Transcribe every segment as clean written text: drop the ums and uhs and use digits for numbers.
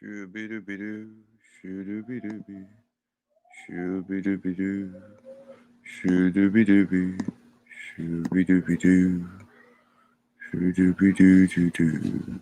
Shoo-be-doo-be-doo, shoo-doo-be-doo-be, shoo-be-doo-be-doo, shoo-doo-be-doo-be, shoo-be-doo-be-doo, shoo-doo-be-doo-doo-doo.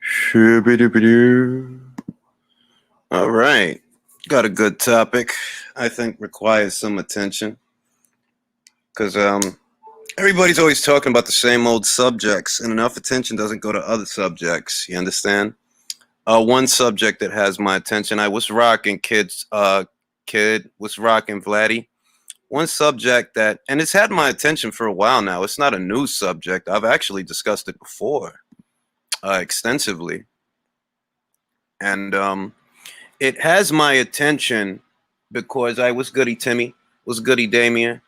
Shoo-be-doo-be-doo. All right, got a good topic. I think requires some attention because everybody's always talking about the same old subjects, and enough attention doesn't go to other subjects. You understand? One subject that has my attention. I was rocking kid was rocking Vladdy. One subject that, and it's had my attention for a while now. It's not a new subject. I've actually discussed it before, extensively, and it has my attention because I was goody Timmy, was goody Damien.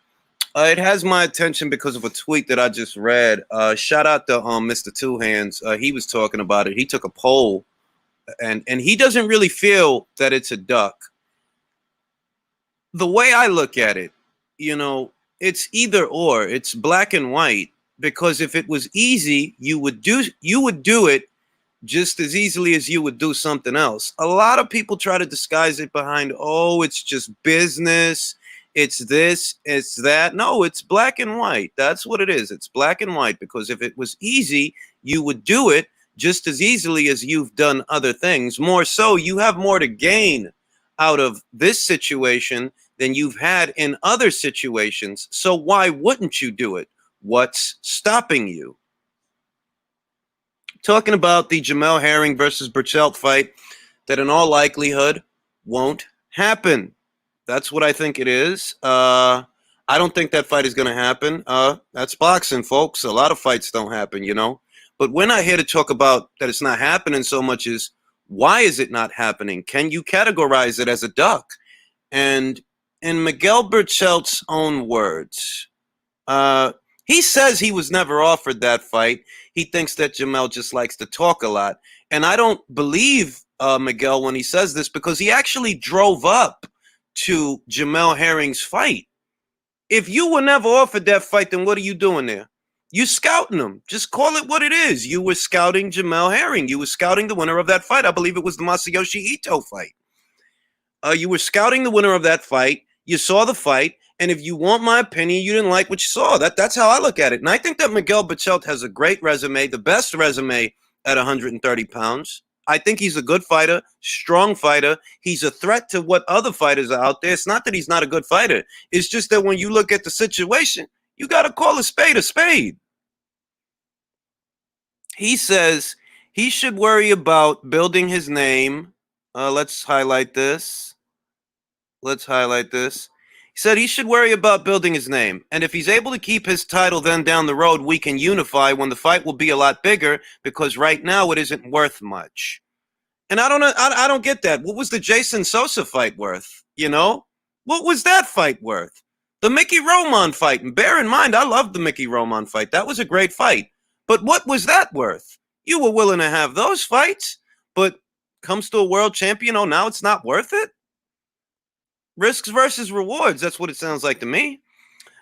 It has my attention because of a tweet that I just read. Shout out to Mr. Two Hands. He was talking about it. He took a poll, and he doesn't really feel that it's a duck. The way I look at it, it's either or. It's black and white. Because if it was easy, you would do it just as easily as you would do something else. A lot of people try to disguise it behind, oh, it's just business. It's this, it's that. No, it's black and white. That's what it is. It's black and white because if it was easy, you would do it just as easily as you've done other things. More so, you have more to gain out of this situation than you've had in other situations. So why wouldn't you do it? What's stopping you? Talking about the Jamel Herring versus Berchelt fight that in all likelihood won't happen. That's what I think it is. I don't think that fight is going to happen. That's boxing, folks. A lot of fights don't happen, But we're not here to talk about that it's not happening so much as why is it not happening? Can you categorize it as a duck? And in Miguel Berchelt's own words, he says he was never offered that fight. He thinks that Jamel just likes to talk a lot. And I don't believe Miguel when he says this because he actually drove up to Jamel Herring's fight. If you were never offered that fight, then what are you doing there? You scouting him. Just call it what it is. You were scouting Jamel Herring. You were scouting the winner of that fight. I believe it was the Masayoshi Ito fight. You were scouting the winner of that fight. You saw the fight. And if you want my opinion, you didn't like what you saw. That's how I look at it. And I think that Miguel Berchelt has a great resume, the best resume at 130 pounds. I think he's a good fighter, strong fighter. He's a threat to what other fighters are out there. It's not that he's not a good fighter. It's just that when you look at the situation, you got to call a spade a spade. He says he should worry about building his name. Let's highlight this. He said he should worry about building his name. And if he's able to keep his title, then down the road, we can unify when the fight will be a lot bigger because right now it isn't worth much. And I don't get that. What was the Jason Sosa fight worth? What was that fight worth? The Mickey Roman fight. And bear in mind, I loved the Mickey Roman fight. That was a great fight. But what was that worth? You were willing to have those fights, but comes to a world champion, oh, now it's not worth it? Risks versus rewards. That's what it sounds like to me.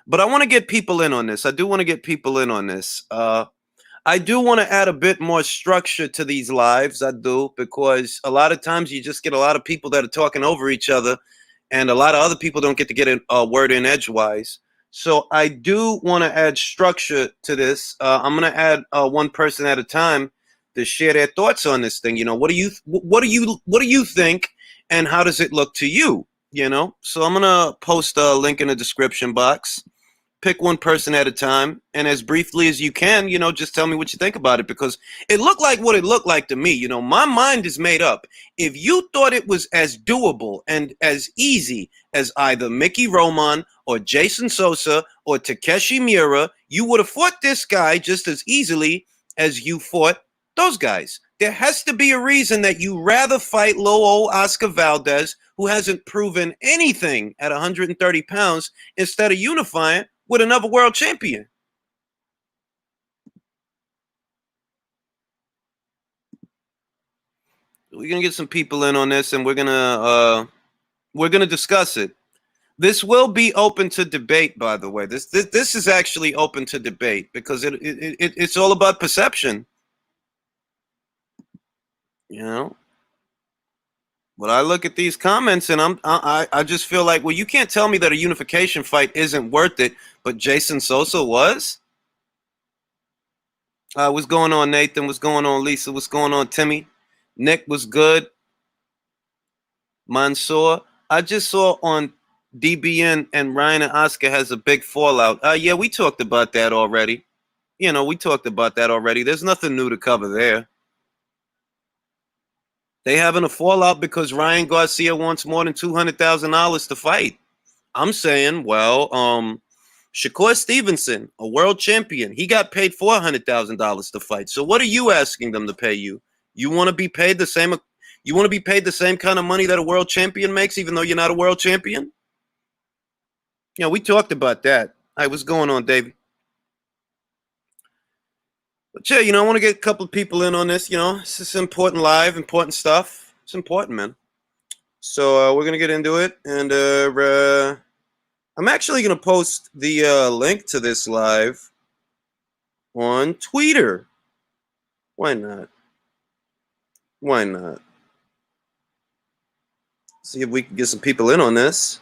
But I want to get people in on this. I do want to get people in on this. I do want to add a bit more structure to these lives. I do, because a lot of times you just get a lot of people that are talking over each other, and a lot of other people don't get to get a word in edgewise. So I do want to add structure to this. I'm going to add one person at a time to share their thoughts on this thing. What do you think, and how does it look to you? So I'm going to post a link in the description box. Pick one person at a time, and as briefly as you can, just tell me what you think about it, because it looked like what it looked like to me. My mind is made up. If you thought it was as doable and as easy as either Mickey Roman or Jason Sosa or Takeshi Miura, you would have fought this guy just as easily as you fought those guys. There has to be a reason that you rather fight low old Oscar Valdez, who hasn't proven anything at 130 pounds, instead of unifying with another world champion. We're gonna get some people in on this, and we're gonna discuss it. This will be open to debate, by the way. This is actually open to debate because it's all about perception. You know, but I look at these comments and I just feel like, well, you can't tell me that a unification fight isn't worth it, but Jason Sosa was. What's going on, Nathan? What's going on, Lisa? What's going on, Timmy? Nick was good. Mansoor. I just saw on DBN and Ryan and Oscar has a big fallout. Yeah, we talked about that already. We talked about that already. There's nothing new to cover there. They having a fallout because Ryan Garcia wants more than $200,000 to fight. I'm saying, well, Shakur Stevenson, a world champion, he got paid $400,000 to fight. So what are you asking them to pay you? You want to be paid the same? You want to be paid the same kind of money that a world champion makes, even though you're not a world champion? Yeah, we talked about that. Hey, what's going on, Davey? But yeah, I want to get a couple of people in on this. This is important live, important stuff. It's important, man. So we're gonna get into it, and I'm actually gonna post the link to this live on Twitter. Why not? Why not? See if we can get some people in on this.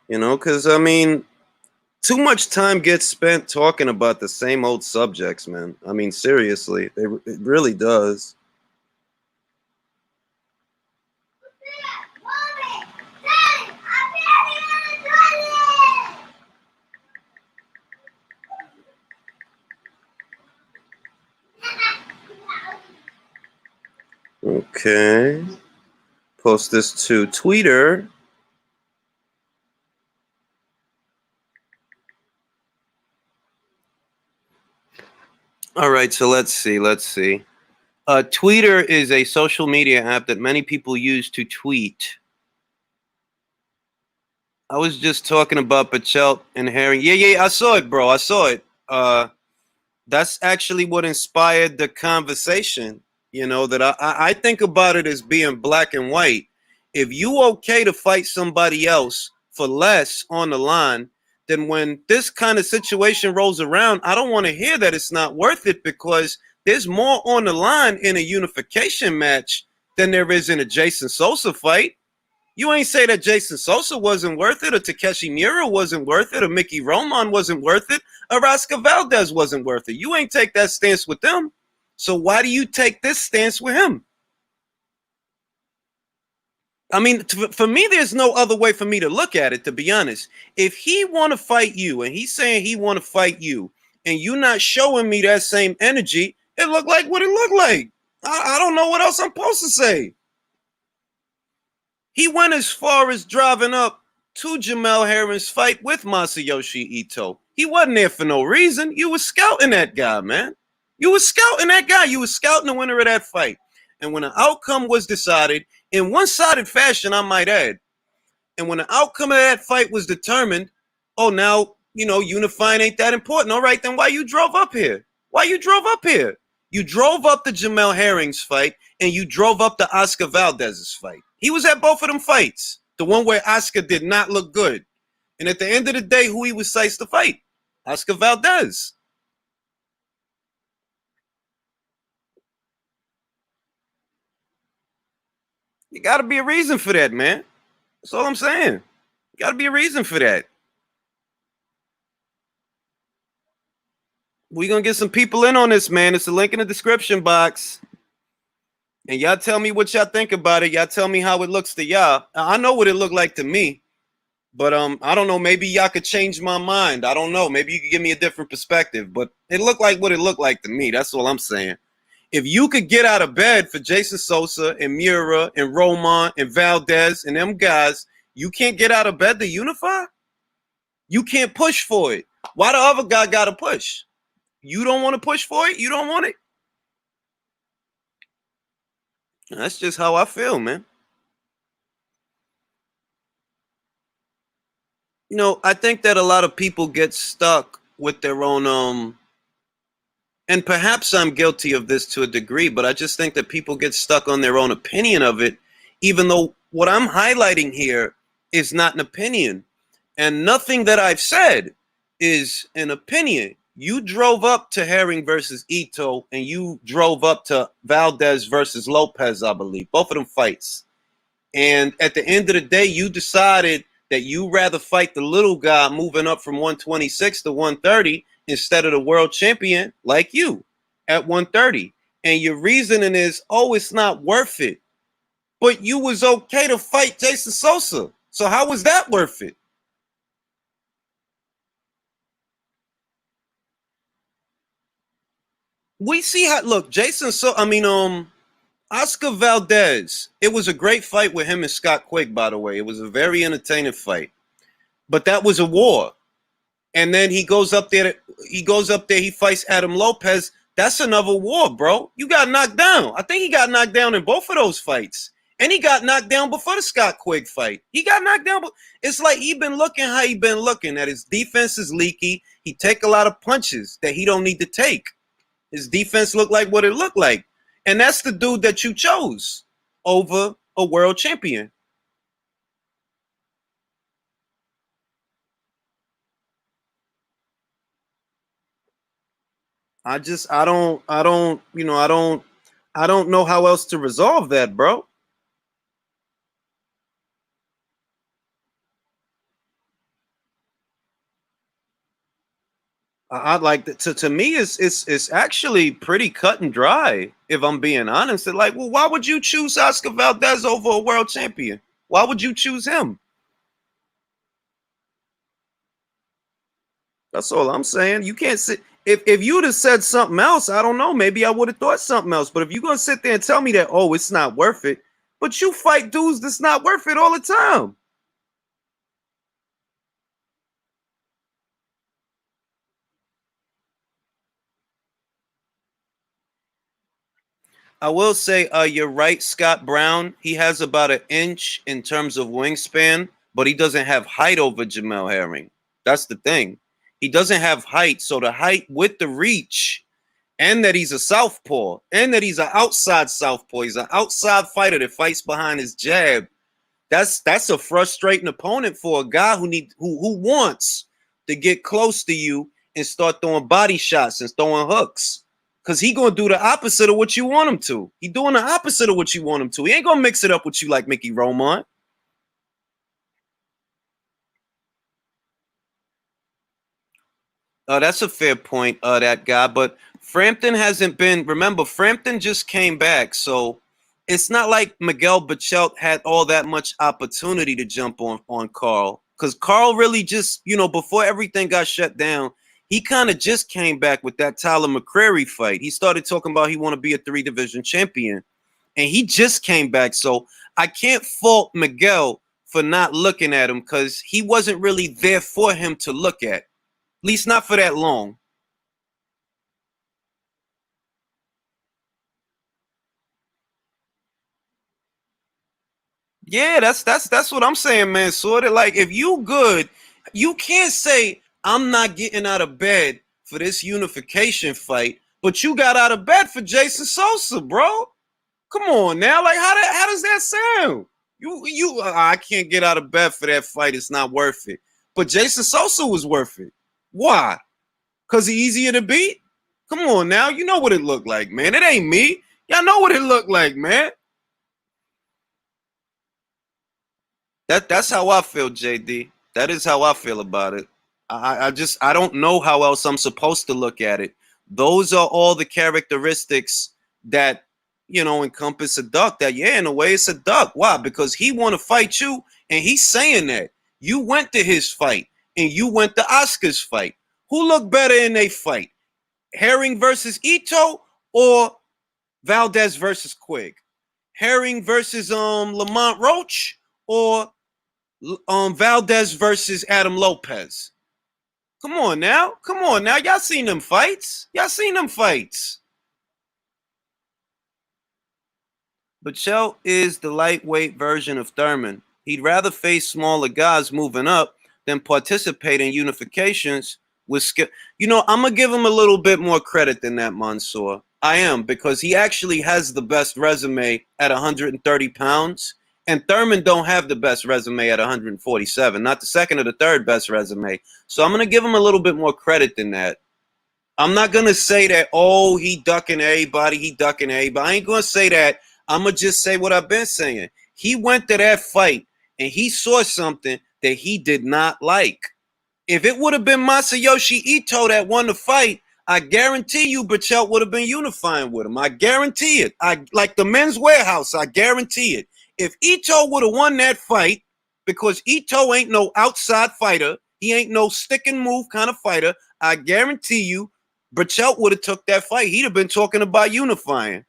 Because I mean, too much time gets spent talking about the same old subjects, man. I mean, seriously, it really does. Okay. Post this to Twitter. All right, so let's see. Twitter is a social media app that many people use to tweet. I was just talking about Berchelt and Herring. Yeah, I saw it, bro. I saw it. That's actually what inspired the conversation. That I think about it as being black and white. If you okay to fight somebody else for less on the line, then when this kind of situation rolls around, I don't want to hear that it's not worth it, because there's more on the line in a unification match than there is in a Jason Sosa fight. You ain't say that Jason Sosa wasn't worth it, or Takeshi Miura wasn't worth it, or Mickey Roman wasn't worth it, or Oscar Valdez wasn't worth it. You ain't take that stance with them. So why do you take this stance with him? I mean, for me, there's no other way for me to look at it, to be honest. If he want to fight you, and he's saying he want to fight you, and you not showing me that same energy, it looked like what it looked like. I don't know what else I'm supposed to say. He went as far as driving up to Jamel Herring's fight with Masayoshi Ito. He wasn't there for no reason. You was scouting that guy, man. You was scouting that guy. You was scouting the winner of that fight. And when the outcome was decided, in one-sided fashion, I might add, and when the outcome of that fight was determined, oh, now, unifying ain't that important. All right, then why you drove up here? Why you drove up here? You drove up the Jamel Herring's fight, and you drove up the Oscar Valdez's fight. He was at both of them fights. The one where Oscar did not look good. And at the end of the day, who he was sized to fight? Oscar Valdez. You got to be a reason for that, man. That's all I'm saying. Got to be a reason for that. We're going to get some people in on this, man. It's a link in the description box. And y'all tell me what y'all think about it. Y'all tell me how it looks to y'all. I know what it looked like to me. But I don't know. Maybe y'all could change my mind. I don't know. Maybe you could give me a different perspective. But it looked like what it looked like to me. That's all I'm saying. If you could get out of bed for Jason Sosa and Miura and Roman and Valdez and them guys, you can't get out of bed to unify? You can't push for it. Why the other guy got to push? You don't want to push for it? You don't want it? That's just how I feel, man. I think that a lot of people get stuck with their own And perhaps I'm guilty of this to a degree, but I just think that people get stuck on their own opinion of it, even though what I'm highlighting here is not an opinion. And nothing that I've said is an opinion. You drove up to Herring versus Ito, and you drove up to Valdez versus Lopez, I believe. Both of them fights. And at the end of the day, you decided that you rather fight the little guy moving up from 126 to 130 instead of the world champion like you at 130. And your reasoning is, oh, it's not worth it. But you was okay to fight Jason Sosa. So how was that worth it? We see how look, Jason Oscar Valdez. It was a great fight with him and Scott Quigg, by the way. It was a very entertaining fight. But that was a war. And then he fights Adam Lopez. That's another war, bro. You got knocked down. I think he got knocked down in both of those fights. And he got knocked down before the Scott Quigg fight. He got knocked down. It's like he been looking how he been looking. That his defense is leaky. He take a lot of punches that he don't need to take. His defense looked like what it looked like. And that's the dude that you chose over a world champion. I don't know how else to resolve that, bro. I like that. To me, it's actually pretty cut and dry. If I'm being honest, like, well, why would you choose Oscar Valdez over a world champion? Why would you choose him? That's all I'm saying. You can't sit. If you'd have said something else, I don't know. Maybe I would have thought something else. But if you're gonna sit there and tell me that, oh, it's not worth it, but you fight dudes that's not worth it all the time. I will say, you're right, Scott Brown. He has about an inch in terms of wingspan, but he doesn't have height over Jamel Herring. That's the thing. He doesn't have height, so the height with the reach, and that he's a southpaw, and that he's an outside southpaw. He's an outside fighter that fights behind his jab. That's a frustrating opponent for a guy who wants to get close to you and start throwing body shots and throwing hooks. Cause he gonna do the opposite of what you want him to. He doing the opposite of what you want him to. He ain't gonna mix it up with you like Mickey Romont. That's a fair point, that guy. But Frampton hasn't been. Remember, Frampton just came back, so it's not like Miguel Berchelt had all that much opportunity to jump on Carl. Because Carl really just, before everything got shut down, he kind of just came back with that Tyler McCreary fight. He started talking about he want to be a 3 division champion, and he just came back. So I can't fault Miguel for not looking at him because he wasn't really there for him to look at least not for that long. Yeah, that's what I'm saying, man. Sort of like if you good, you can't say I'm not getting out of bed for this unification fight, but you got out of bed for Jason Sosa, bro. Come on now, like how does that sound? I can't get out of bed for that fight. It's not worth it. But Jason Sosa was worth it. Why? Cause he easier to beat. Come on now, you know what it looked like, man. It ain't me. Y'all know what it looked like, man. That's how I feel, JD. That is how I feel about it. I don't know how else I'm supposed to look at it. Those are all the characteristics that encompass a duck. That yeah, in a way, it's a duck. Why? Because he want to fight you, and he's saying that you went to his fight and you went to Oscar's fight. Who looked better in a fight? Herring versus Ito or Valdez versus Quigg? Herring versus Lamont Roach or Valdez versus Adam Lopez. Come on now. Come on now. Y'all seen them fights. Y'all seen them fights. Berchelt is the lightweight version of Thurman. He'd rather face smaller guys moving up than participate in unifications was I'm gonna give him a little bit more credit than that, Mansoor. I am, because he actually has the best resume at 130 pounds, and Thurman don't have the best resume at 147, not the second or the third best resume. So I'm gonna give him a little bit more credit than that. I'm not gonna say that, oh, he ducking everybody, he ducking everybody. I ain't gonna say that. I'm gonna just say what I've been saying. He went to that fight and he saw something that he did not like. If it would have been Masayoshi Ito that won the fight, I guarantee you Berchelt would have been unifying with him. I guarantee it. I like the Men's Warehouse. I guarantee it. If Ito would have won that fight, because Ito ain't no outside fighter, he ain't no stick and move kind of fighter, I guarantee you Berchelt would have took that fight. He'd have been talking about unifying.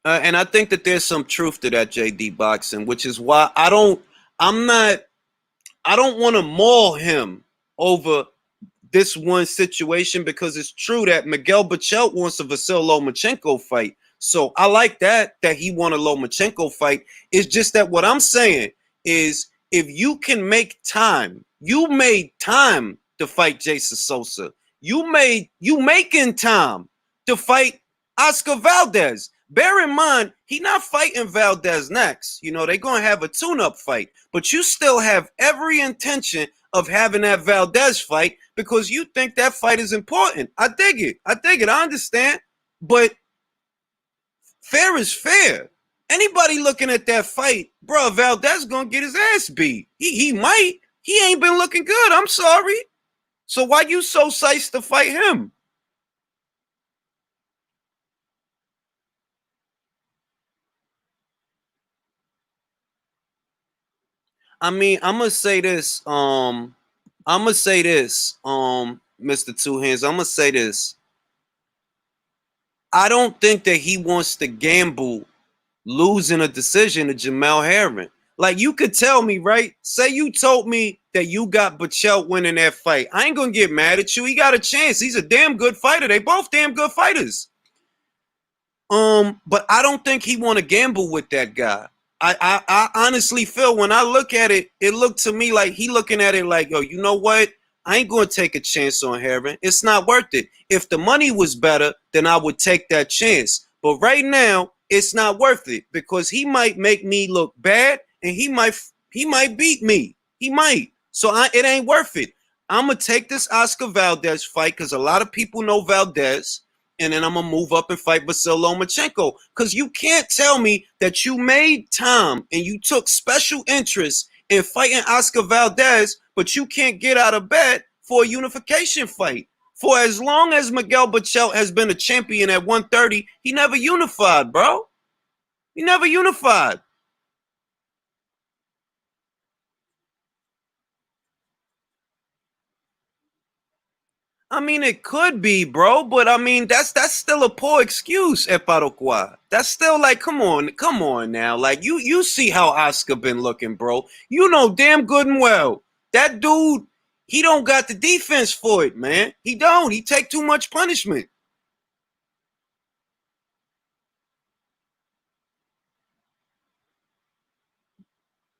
And I think that there's some truth to that, JD Boxing, which is why I don't want to maul him over this one situation, because it's true that Miguel Berchelt wants a Vasyl Lomachenko fight. So I like that he won a Lomachenko fight. It's just that what I'm saying is, if you can make time, you made time to fight Jason Sosa. You making time to fight Oscar Valdez. Bear in mind, he not fighting Valdez next. They're going to have a tune-up fight. But you still have every intention of having that Valdez fight because you think that fight is important. I dig it. I understand. But fair is fair. Anybody looking at that fight, bro, Valdez going to get his ass beat. He might. He ain't been looking good. I'm sorry. So why you so psyched to fight him? I mean, I'm gonna say this. Mr. Two Hands. I'm gonna say this. I don't think that he wants to gamble losing a decision to Jamel Herring. Like, you could tell me, right? Say you told me that you got Berchelt winning that fight. I ain't gonna get mad at you. He got a chance. He's a damn good fighter. They both damn good fighters. But I don't think he want to gamble with that guy. I honestly feel, when I look at it, it looked to me like he looking at it like, yo, you know what? I ain't going to take a chance on Herring. It's not worth it. If the money was better, then I would take that chance. But right now, it's not worth it, because he might make me look bad, and he might beat me. He might. So it ain't worth it. I'm going to take this Oscar Valdez fight because a lot of people know Valdez. And then I'm going to move up and fight Vasyl Lomachenko. Because you can't tell me that you made time and you took special interest in fighting Oscar Valdez, but you can't get out of bed for a unification fight. For as long as Miguel Berchelt has been a champion at 130, he never unified, bro. He never unified. I mean, it could be, bro, but I mean, that's still a poor excuse, Eparoqua. That's still like, come on now. Like, you see how Oscar been looking, bro. You know damn good and well that dude, he don't got the defense for it, man. He don't. He take too much punishment.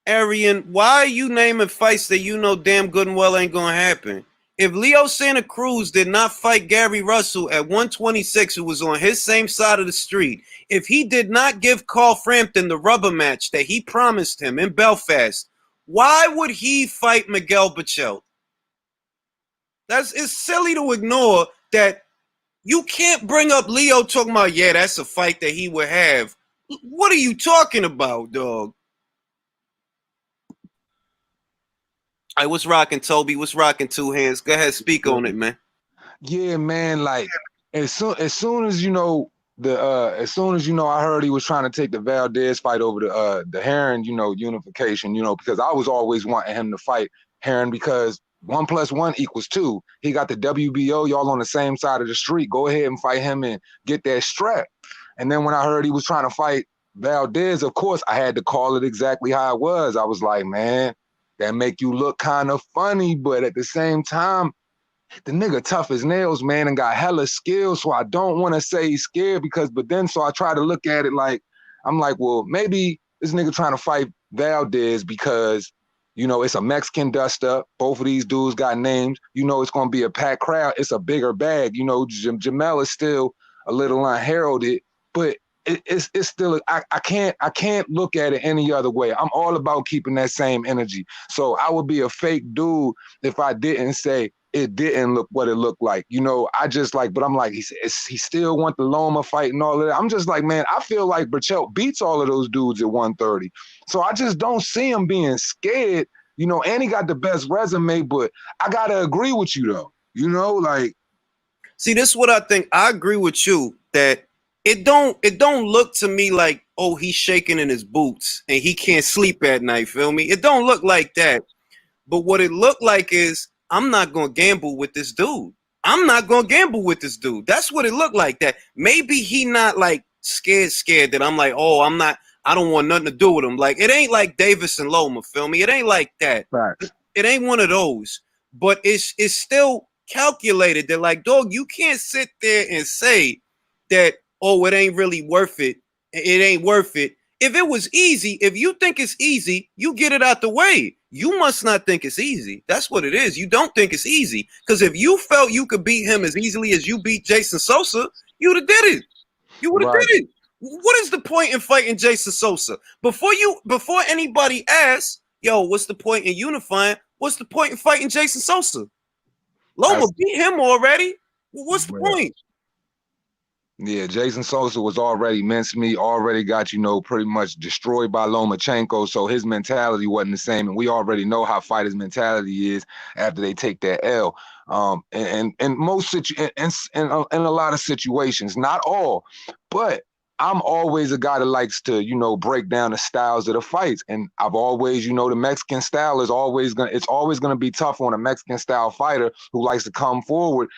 Arian, why are you naming fights that you know damn good and well ain't gonna happen? If Leo Santa Cruz did not fight Gary Russell at 126, who was on his same side of the street, if he did not give Carl Frampton the rubber match that he promised him in Belfast, why would he fight Miguel Berchelt? It's silly to ignore that. You can't bring up Leo talking about, yeah, that's a fight that he would have. What are you talking about, dog? I was rocking, Toby. What's rocking, Two Hands? Go ahead, speak on it, man. Yeah, man. Like as soon as I heard he was trying to take the Valdez fight over the Herring, unification, because I was always wanting him to fight Herring because 1+1 = 2. He got the WBO. Y'all on the same side of the street. Go ahead and fight him and get that strap. And then when I heard he was trying to fight Valdez, of course, I had to call it exactly how it was. I was like, man, that make you look kind of funny, but at the same time, the nigga tough as nails, man, and got hella skills. So I don't want to say he's scared but then so I try to look at it like, I'm like, well, maybe this nigga trying to fight Valdez because, you know, it's a Mexican dust up. Both of these dudes got names. You know, it's going to be a packed crowd. It's a bigger bag. You know, Jamel is still a little unheralded, but it's still, I can't look at it any other way. I'm all about keeping that same energy. So I would be a fake dude if I didn't say it didn't look what it looked like. You know, I just like, but I'm like, he still want the Loma fight and all of that. I'm just like, man, I feel like Berchelt beats all of those dudes at 130. So I just don't see him being scared, you know, and he got the best resume, but I gotta agree with you though. You know, like, see, this is what I think. I agree with you that it don't look to me like, oh, he's shaking in his boots and he can't sleep at night, feel me? It don't look like that. But what it looked like is, I'm not gonna gamble with this dude. I'm not gonna gamble with this dude. That's what it looked like. That maybe he not like scared that I'm like, oh, I don't want nothing to do with him. Like, it ain't like Davis and Loma, feel me? It ain't like that. facts. It ain't one of those. But it's still calculated that, like, dog, you can't sit there and say that, oh, it ain't really worth it. It ain't worth it. If it was easy, if you think it's easy, you get it out the way. You must not think it's easy. That's what it is. You don't think it's easy. Because if you felt you could beat him as easily as you beat Jason Sosa, you'd have did it. You would have Right. did it. What is the point in fighting Jason Sosa? Before anybody asks, yo, what's the point in unifying? What's the point in fighting Jason Sosa? Loma beat him already. What's the point? Yeah, Jason Sosa was already mincemeat, already got, you know, pretty much destroyed by Lomachenko. So his mentality wasn't the same. And we already know how fighters' mentality is after they take that L. And most in a lot of situations, not all, but I'm always a guy that likes to, you know, break down the styles of the fights. And I've always, you know, the Mexican style is always gonna be tough on a Mexican style fighter who likes to come forward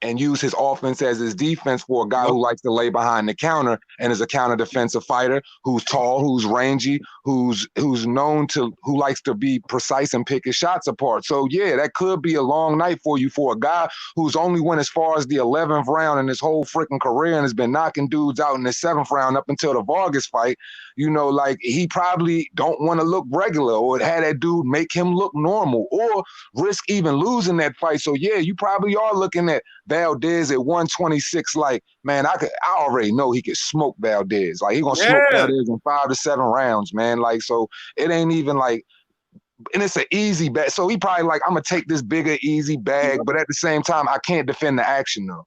and use his offense as his defense for a guy who likes to lay behind the counter and is a counter defensive fighter who's tall, who's rangy, who's known to, who likes to be precise and pick his shots apart. So yeah, that could be a long night for you for a guy who's only went as far as the 11th round in his whole freaking career and has been knocking dudes out in the 7th round up until the Vargas fight. You know, like, he probably don't want to look regular or had that dude make him look normal or risk even losing that fight. So yeah, you probably are looking at Valdez at 126. Like, man, I already know he could smoke Valdez. Like, he gonna smoke Valdez in 5 to 7 rounds, man. Like, so it ain't even like, and it's an easy bag. So he probably like, I'm gonna take this bigger, easy bag, but at the same time, I can't defend the action though.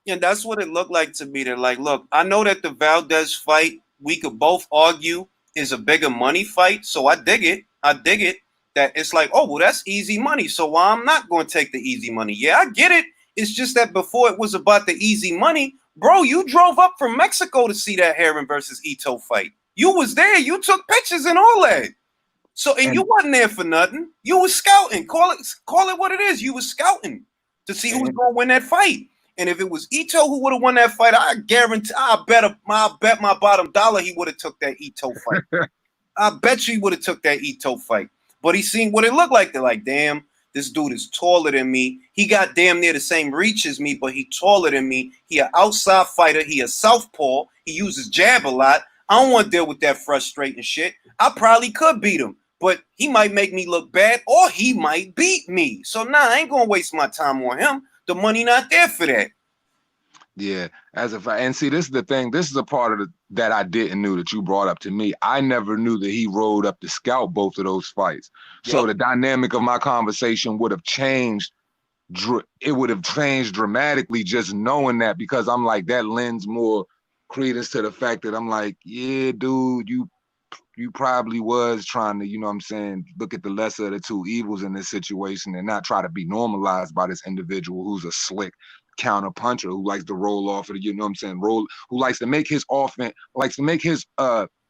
And that's what it looked like to me. They're like, look, I know that the Valdez fight, we could both argue, is a bigger money fight. So I dig it. That it's like, oh, well, that's easy money. So why I'm not going to take the easy money? Yeah, I get it. It's just that before it was about the easy money, bro, you drove up from Mexico to see that Herring versus Ito fight. You was there. You took pictures and all that. So, and you wasn't there for nothing. You was scouting. Call it what it is. You was scouting to see who was going to win that fight. And if it was Ito who would have won that fight, I guarantee, I bet my bottom dollar he would have took that Ito fight. I bet you he would have took that Ito fight. But he seen what it looked like. They're like, damn, this dude is taller than me. He got damn near the same reach as me, but he taller than me. He an outside fighter. He a southpaw. He uses jab a lot. I don't want to deal with that frustrating shit. I probably could beat him, but he might make me look bad or he might beat me. So nah, I ain't going to waste my time on him. The money not there for that. Yeah, as if and see, this is the thing. This is a part of that I didn't knew that you brought up to me. I never knew that he rode up to scout both of those fights. Yep. So the dynamic of my conversation would have changed. It would have changed dramatically just knowing that, because I'm like, that lends more credence to the fact that I'm like, yeah, dude, you probably was trying to, you know what I'm saying, look at the lesser of the two evils in this situation and not try to be normalized by this individual who's a slick counter puncher who likes to roll off of, you know what I'm saying, who likes to make his offense,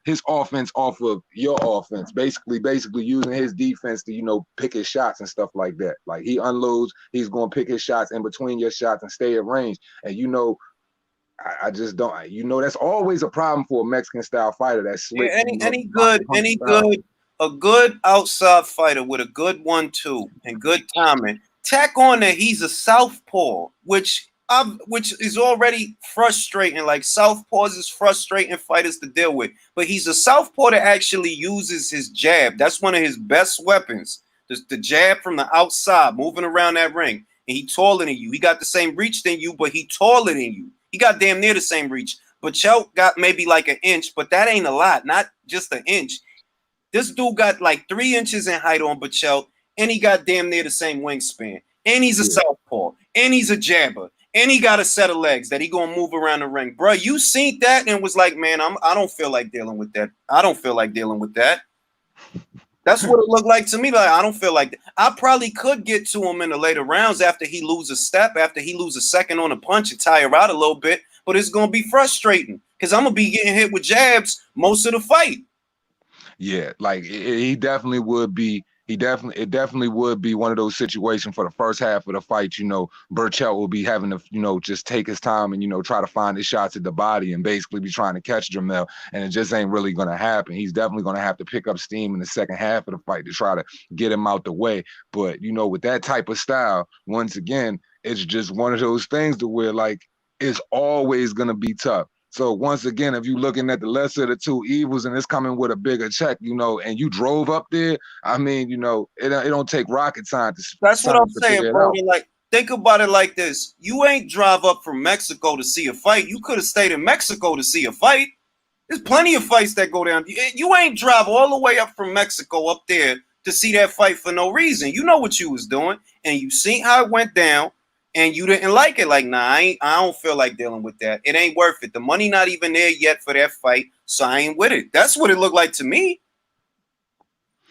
his offense off of your offense, basically using his defense to, you know, pick his shots and stuff like that. Like, he unloads, he's going to pick his shots in between your shots and stay at range. And, you know, I just don't, you know, that's always a problem for a Mexican style fighter. That's slick. Yeah, a good outside fighter with a good 1-2 and good timing. Tack on that he's a southpaw, which which is already frustrating. Like southpaws is frustrating fighters to deal with, but he's a southpaw that actually uses his jab. That's one of his best weapons. The jab from the outside, moving around that ring. And he taller than you. He got the same reach than you, but he taller than you. He got damn near the same reach. Berchelt got maybe like an inch, but that ain't a lot. Not just an inch. This dude got like 3 inches in height on Berchelt, and he got damn near the same wingspan. And he's a southpaw, and he's a jabber, and he got a set of legs that he gonna move around the ring. Bro, you seen that and was like, man, I don't feel like dealing with that. I don't feel like dealing with that. That's what it looked like to me. Like, I don't feel like that. I probably could get to him in the later rounds after he loses a step, after he loses a second on a punch and tire out a little bit. But it's going to be frustrating because I'm going to be getting hit with jabs most of the fight. Yeah, like he definitely would be. It definitely would be one of those situations for the first half of the fight. You know, Berchelt will be having to, you know, just take his time and, you know, try to find his shots at the body and basically be trying to catch Jamel. And it just ain't really going to happen. He's definitely going to have to pick up steam in the second half of the fight to try to get him out the way. But, you know, with that type of style, once again, it's just one of those things to where, like, it's always going to be tough. So once again, if you're looking at the lesser of the two evils and it's coming with a bigger check, you know, and you drove up there, I mean, you know, it don't take rocket science. That's what I'm saying, bro. Like, think about it like this. You ain't drive up from Mexico to see a fight. You could have stayed in Mexico to see a fight. There's plenty of fights that go down. You ain't drive all the way up from Mexico up there to see that fight for no reason. You know what you was doing, and you seen how it went down. And you didn't like it. Like, nah, I don't feel like dealing with that. It ain't worth it. The money not even there yet for that fight, so I ain't with it. That's what it looked like to me.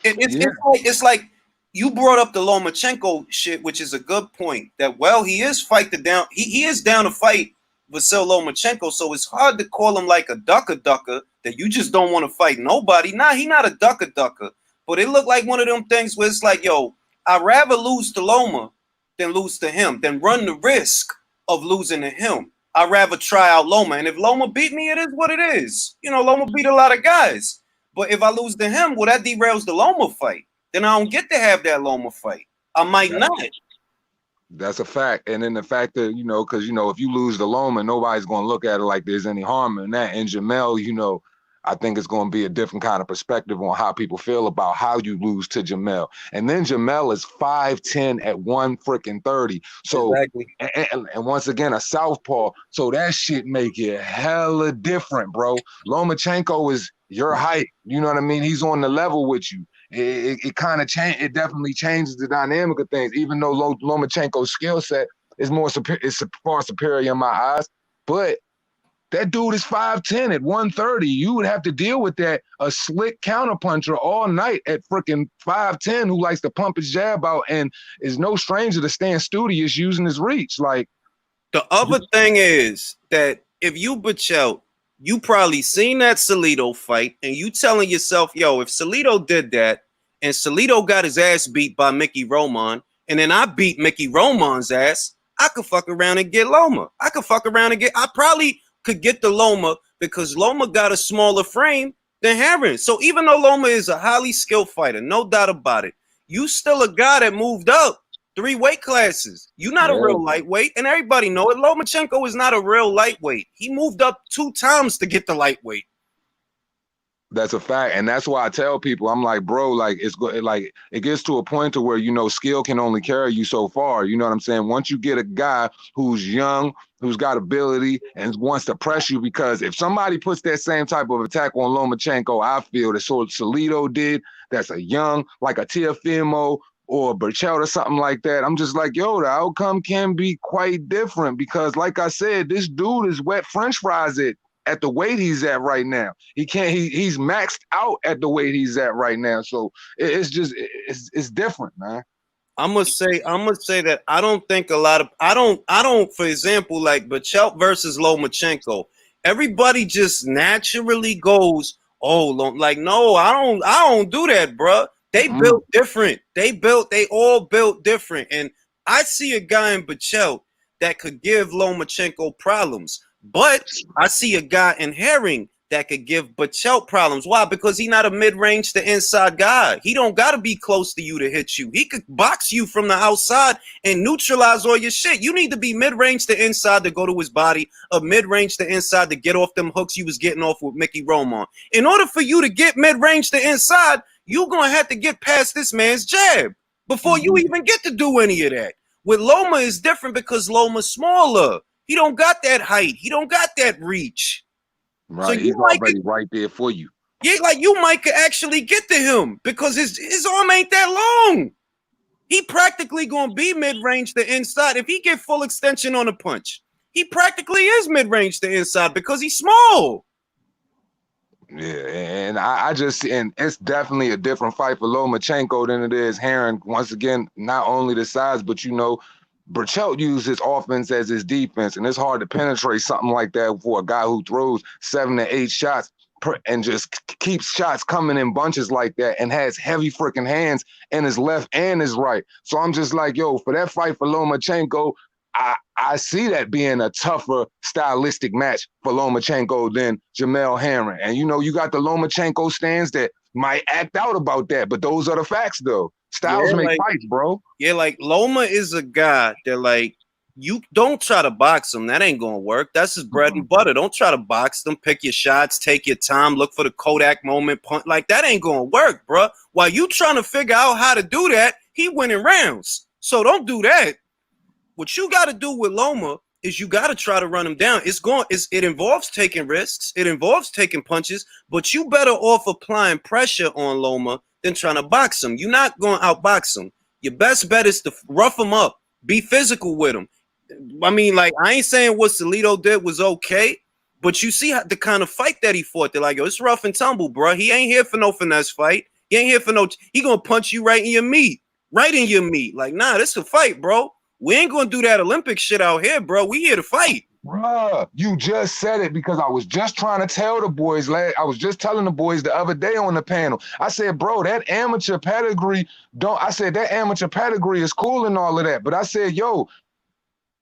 It's like you brought up the Lomachenko shit, which is a good point. That, well, he is down. He is down to fight Vasyl Lomachenko, so it's hard to call him like a ducker that you just don't want to fight nobody. Nah, he not a ducker. But it looked like one of them things where it's like, yo, I'd rather lose to Loma than lose to him, then run the risk of losing to him. I'd rather try out Loma. And if Loma beat me, it is what it is. You know, Loma beat a lot of guys. But if I lose to him, well, that derails the Loma fight. Then I don't get to have that Loma fight. I might not. That's a fact. And then the fact that, you know, because, you know, if you lose the Loma, nobody's going to look at it like there's any harm in that. And Jamel, you know, I think it's going to be a different kind of perspective on how people feel about how you lose to Jamel. And then Jamel is 5'10" at 130. So, exactly. And once again, a southpaw. So that shit make it hella different, bro. Lomachenko is your height. You know what I mean? He's on the level with you. It kind of change. It definitely changes the dynamic of things. Even though Lomachenko's skill set is far superior in my eyes, but that dude is 5'10" at 130. You would have to deal with that, a slick counterpuncher all night at freaking 5'10" who likes to pump his jab out and is no stranger to staying studious using his reach. Like, the other thing is that if you Berchelt, you probably seen that Salido fight and you telling yourself, yo, if Salido did that and Salido got his ass beat by Mickey Roman and then I beat Mickey Roman's ass, I could fuck around and get Loma. I probably could get the Loma because Loma got a smaller frame than Herring. So even though Loma is a highly skilled fighter, no doubt about it, you still a guy that moved up 3 weight classes. You're not a real lightweight, and everybody know it. Lomachenko is not a real lightweight. He moved up 2 times to get the lightweight. That's a fact, and that's why I tell people, I'm like, bro, like it gets to a point to where, you know, skill can only carry you so far. You know what I'm saying? Once you get a guy who's young, who's got ability, and wants to press you, because if somebody puts that same type of attack on Lomachenko, I feel that sort of Salido did. That's a young, like a Teofimo or Berchelt or something like that. I'm just like, yo, the outcome can be quite different because, like I said, this dude is wet French fries at the weight he's at right now. He's maxed out at the weight he's at right now. So it's different, man. I'm gonna say that I don't think a lot of I don't for example, like Berchelt versus Lomachenko, everybody just naturally goes, oh, like, no, I don't do that, bro. They built different. They all built different. And I see a guy in Berchelt that could give Lomachenko problems. But I see a guy in Herring that could give Berchelt problems. Why? Because he's not a mid-range to inside guy. He don't got to be close to you to hit you. He could box you from the outside and neutralize all your shit. You need to be mid-range to inside to go to his body, a mid-range to inside to get off them hooks you was getting off with Mickey Rome on. In order for you to get mid-range to inside, you're going to have to get past this man's jab before you even get to do any of that. With Loma, is different because Loma's smaller. He don't got that height. He don't got that reach. Right, So he's already right there for you. Yeah, like you might could actually get to him because his arm ain't that long. He practically gonna be mid-range to inside. If he get full extension on a punch, he practically is mid-range to inside because he's small. Yeah, and I just, and it's definitely a different fight for Lomachenko than it is Herring. Once again, not only the size, but you know, Berchelt used his offense as his defense, and it's hard to penetrate something like that for a guy who throws 7 to 8 shots and just keeps shots coming in bunches like that and has heavy freaking hands in his left and his right. So I'm just like, yo, for that fight for Lomachenko, I see that being a tougher stylistic match for Lomachenko than Jamel Herring. And you know, you got the Lomachenko stands that might act out about that, but those are the facts though. Styles make fights, bro. Yeah, like Loma is a guy that like you don't try to box him. That ain't gonna work. That's his bread and butter. Don't try to box them. Pick your shots, take your time, look for the Kodak moment, punt. Like that ain't gonna work, bro. While you trying to figure out how to do that, he winning rounds. So don't do that. What you got to do with Loma is you got to try to run him down. It involves taking risks. It involves taking punches, but you better off applying pressure on Loma than trying to box him. You're not going to outbox him. Your best bet is to rough him up, be physical with him. I mean, like, I ain't saying what Salido did was okay, but you see the kind of fight that he fought. They're like, yo, it's rough and tumble, bro. He ain't here for no finesse fight. He ain't here for no, he going to punch you right in your meat. Right in your meat. Like, nah, this is a fight, bro. We ain't gonna do that Olympic shit out here, bro. We here to fight. Bruh, you just said it because I was just trying to tell the boys, I was just telling the boys the other day on the panel. I said, bro, that amateur pedigree, that amateur pedigree is cool and all of that. But I said, yo,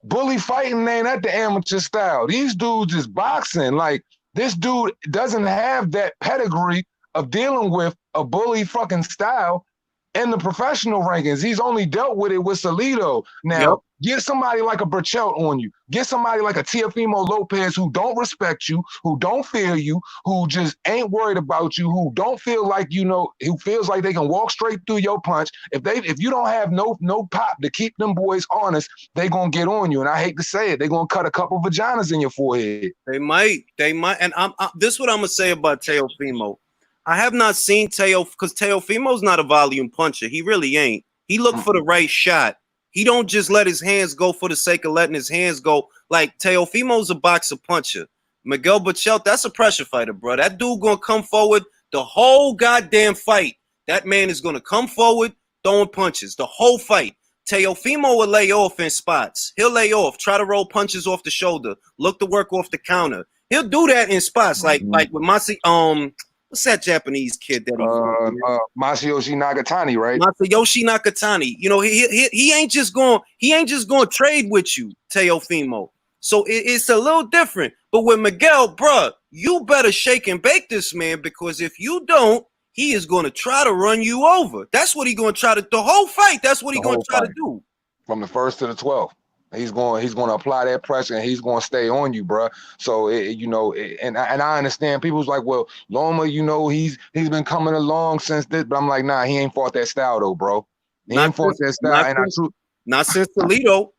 bully fighting ain't at the amateur style. These dudes is boxing. Like, this dude doesn't have that pedigree of dealing with a bully fucking style in the professional rankings. He's only dealt with it with Salido. Now, get somebody like a Berchelt on you. Get somebody like a Teofimo Lopez who don't respect you, who don't fear you, who just ain't worried about you, who don't feel like, you know, who feels like they can walk straight through your punch. If you don't have no pop to keep them boys honest, they gonna get on you. And I hate to say it, they gonna cut a couple vaginas in your forehead. They might. And this is what I'm gonna say about Teofimo. I have not seen Teo because Teofimo's not a volume puncher. He really ain't. He looked for the right shot. He don't just let his hands go for the sake of letting his hands go. Like Teofimo's a boxer puncher. Miguel Berchelt, that's a pressure fighter, bro. That dude gonna come forward the whole goddamn fight. That man is gonna come forward throwing punches the whole fight. Teofimo will lay off in spots. He'll lay off, try to roll punches off the shoulder, look to work off the counter. He'll do that in spots, like with Masi. What's that Japanese kid that Masayoshi Nagatani, right? Masayoshi Nakatani. You know, he ain't just going to trade with you, Teofimo. So it's a little different. But with Miguel, bruh, you better shake and bake this man, because if you don't, he is going to try to run you over. That's what he's going to try to, the whole fight, that's what he's going to try to do. From the 1st to the 12th. He's going to apply that pressure, and he's going to stay on you, bro. So and I understand people's like, well, Loma, you know, he's been coming along since this, but I'm like, nah, he ain't fought that style though, bro. He ain't fought that style. Not since Salido.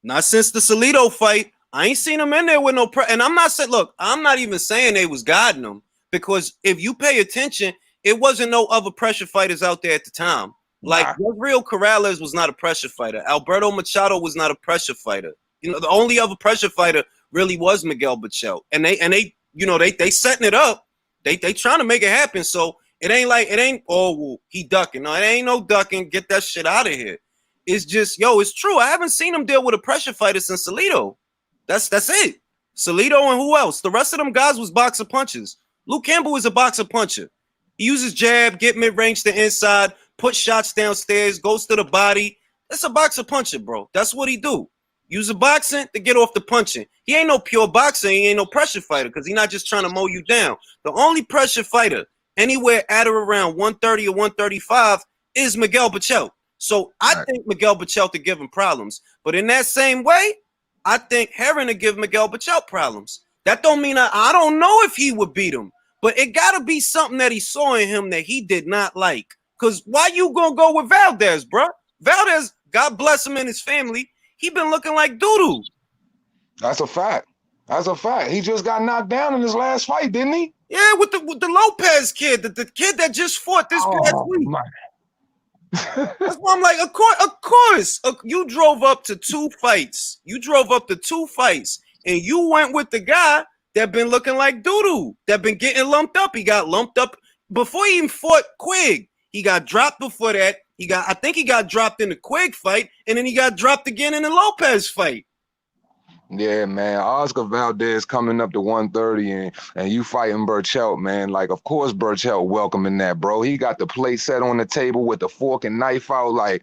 Not since the Salido fight. I ain't seen him in there with no pressure. And I'm not saying, look, I'm not even saying they was guiding him, because if you pay attention, it wasn't no other pressure fighters out there at the time. Like, Real Corrales was not a pressure fighter. Alberto Machado was not a pressure fighter. You know, the only other pressure fighter really was Miguel Berchelt. And they you know, they setting it up. They trying to make it happen. So it ain't, oh, well, he ducking. No, it ain't no ducking. Get that shit out of here. It's just, yo, it's true. I haven't seen him deal with a pressure fighter since Salido. That's it. Salido and who else? The rest of them guys was boxer punches. Luke Campbell is a boxer puncher. He uses jab, get mid-range to inside, put shots downstairs, goes to the body. That's a boxer puncher, bro. That's what he do. Use the boxing to get off the punching. He ain't no pure boxer. He ain't no pressure fighter because he's not just trying to mow you down. The only pressure fighter anywhere at or around 130 or 135 is Miguel Berchelt. So I think Miguel Berchelt to give him problems. But in that same way, I think Herring to give Miguel Berchelt problems. That don't mean I don't know if he would beat him. But it got to be something that he saw in him that he did not like. Because why you going to go with Valdez, bro? Valdez, God bless him and his family, he been looking like doo-doo. That's a fact. That's a fact. He just got knocked down in his last fight, didn't he? Yeah, with the Lopez kid, the kid that just fought this past week. That's why I'm like, of course. You drove up to 2 fights. You drove up to 2 fights, and you went with the guy that been looking like doo-doo, that been getting lumped up. He got lumped up before he even fought Quigg. He got dropped before that. I think he got dropped in the Quigg fight, and then he got dropped again in the Lopez fight. Yeah, man. Oscar Valdez coming up to 130 and you fighting Berchelt, man. Like, of course, Berchelt welcoming that, bro. He got the plate set on the table with the fork and knife out. Like,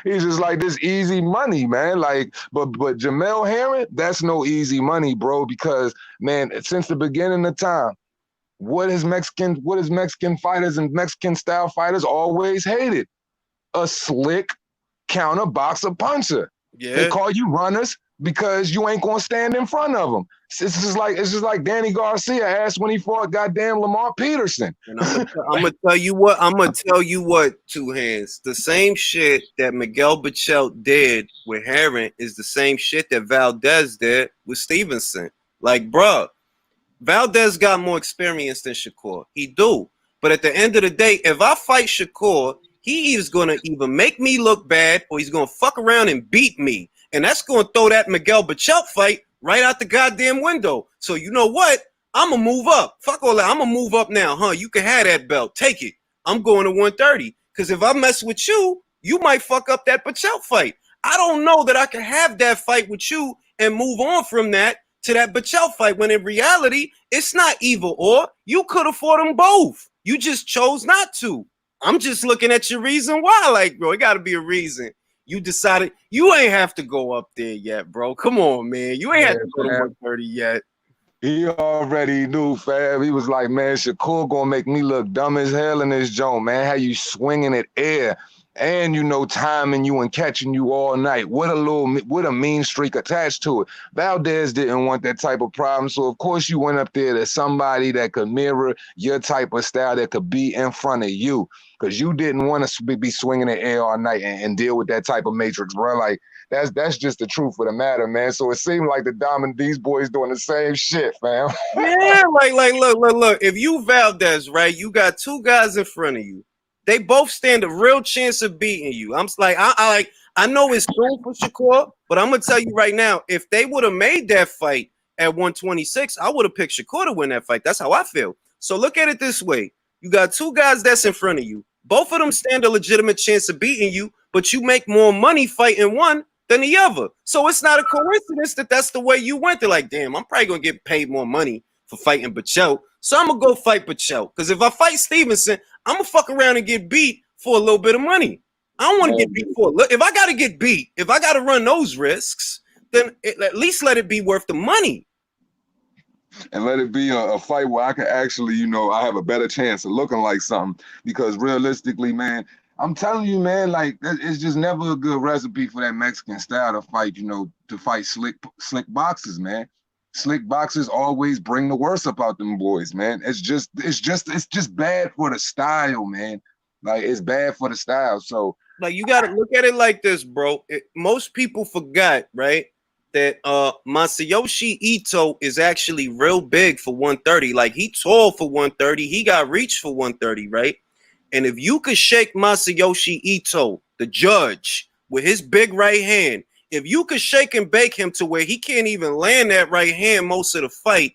he's just like, this easy money, man. Like, but Jamel Herring, that's no easy money, bro, because, man, since the beginning of time, what is Mexican fighters and Mexican style fighters always hated? A slick counter boxer puncher. Yeah. They call you runners because you ain't gonna stand in front of them. It's just like Danny Garcia asked when he fought goddamn Lamar Peterson. And I'm gonna tell you what, Two Hands. The same shit that Miguel Berchelt did with Herring is the same shit that Valdez did with Stevenson. Like, bruh, Valdez got more experience than Shakur. He do. But at the end of the day, if I fight Shakur, he is gonna either make me look bad or he's gonna fuck around and beat me. And that's going to throw that Miguel Berchelt fight right out the goddamn window. So you know what? I'm going to move up. Fuck all that. I'm going to move up now, huh? You can have that belt. Take it. I'm going to 130. Because if I mess with you, you might fuck up that Berchelt fight. I don't know that I can have that fight with you and move on from that to that Berchelt fight when in reality, it's not either or. You could have fought them both. You just chose not to. I'm just looking at your reason why. Like, bro, it got to be a reason. You decided you ain't have to go up there yet, bro. Come on, man. You ain't have to go to 130 yet. He already knew, fam. He was like, man, Shakur gonna make me look dumb as hell in this joint, man. How you swinging at air and, you know, timing you and catching you all night. What a mean streak attached to it. Valdez didn't want that type of problem. So, of course, you went up there to somebody that could mirror your type of style that could be in front of you. Because you didn't want to be swinging in air all night and deal with that type of matrix, bro. Like, that's just the truth of the matter, man. So it seemed like these boys doing the same shit, fam. Yeah, like, look. If you Valdez, right, you got 2 guys in front of you. They both stand a real chance of beating you. I'm like, I know it's soon for Shakur, but I'm gonna tell you right now, if they would have made that fight at 126, I would have picked Shakur to win that fight. That's how I feel. So look at it this way: you got 2 guys that's in front of you. Both of them stand a legitimate chance of beating you, but you make more money fighting one than the other. So it's not a coincidence that that's the way you went. They're like, damn, I'm probably going to get paid more money for fighting Berchelt. So I'm going to go fight Berchelt. Because if I fight Stevenson, I'm going to fuck around and get beat for a little bit of money. I don't want to get beat for it. If I got to get beat, if I got to run those risks, then at least let it be worth the money. And let it be a fight where I can actually, you know, I have a better chance of looking like something. Because realistically, man, I'm telling you, man, like, it's just never a good recipe for that Mexican style to fight, you know, to fight slick boxers, man. Slick boxers always bring the worst about them boys, man. It's just bad for the style, man. Like, it's bad for the style. So, like, you got to look at it like this, bro. Most people forgot, right, that Masayoshi Ito is actually real big for 130. Like, he tall for 130. He got reach for 130, right? And if you could shake Masayoshi Ito, the judge, with his big right hand, if you could shake and bake him to where he can't even land that right hand most of the fight,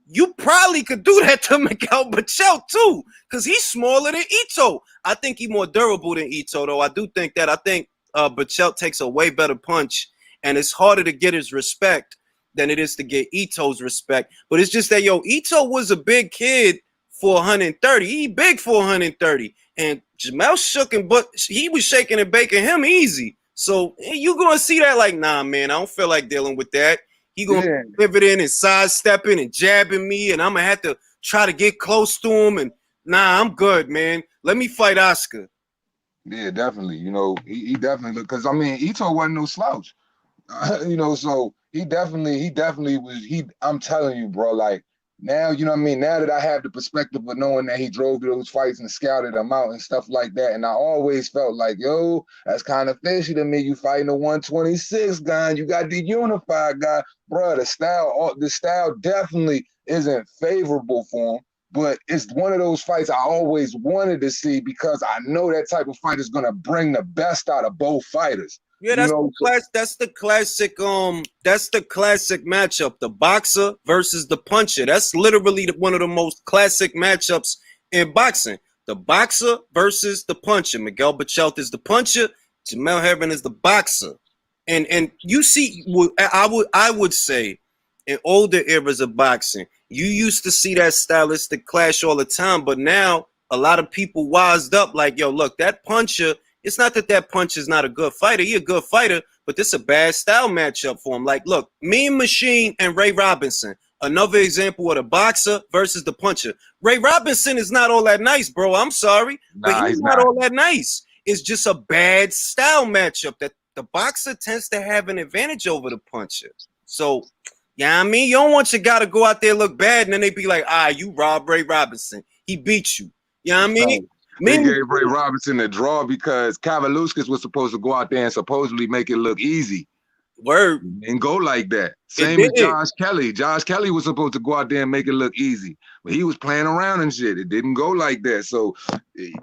you probably could do that to Miguel Berchelt too, because he's smaller than Ito. I think he's more durable than Ito, though. I do think that. I think Berchelt takes a way better punch, and it's harder to get his respect than it is to get Ito's respect. But it's just that, yo, Ito was a big kid for 130. He big for 130. And Jamel shook him, but he was shaking and baking him easy. So you gonna see that like, nah, man, I don't feel like dealing with that. He gonna Yeah, pivoting and sidestepping and jabbing me, and I'm gonna have to try to get close to him. And nah, I'm good, man. Let me fight Oscar. yeah, definitely. You know, he definitely look because I mean, Ito wasn't no slouch. You know, so he definitely was. I'm telling you, bro. Like now, you know what I mean. Now that I have the perspective of knowing that he drove to those fights and scouted them out and stuff like that, and I always felt like, yo, that's kind of fishy to me. You fighting a 126 guy, and you got the unified guy, bro. The style definitely isn't favorable for him. But it's one of those fights I always wanted to see because I know that type of fight is gonna bring the best out of both fighters. Yeah, You that's the know, so class. That's the classic. That's the classic matchup: the boxer versus the puncher. That's literally one of the most classic matchups in boxing. The boxer versus the puncher. Miguel Berchelt is the puncher. Jamel Herring is the boxer. And you see, I would say, in older eras of boxing, you used to see that stylistic clash all the time. But now a lot of people wised up, like, yo, look, that puncher, it's not that that punch is not a good fighter. He a good fighter, but this is a bad style matchup for him. Like, look, Mean Machine and Ray Robinson, another example of the boxer versus the puncher. Ray Robinson is not all that nice, bro. I'm sorry, but nah, he's he's not not. all that nice. It's just a bad style matchup that the boxer tends to have an advantage over the puncher. So, yeah, I mean, you don't want your guy to go out there look bad, and then they be like, you robbed Ray Robinson. He beat you. You know what I mean? They Mean gave Ray Robinson a draw because Kavaluskas was supposed to go out there and supposedly make it look easy word. and go like that. It Same as didn't. Josh Kelly. Josh Kelly was supposed to go out there and make it look easy, but he was playing around and shit. It didn't go like that. So, It's,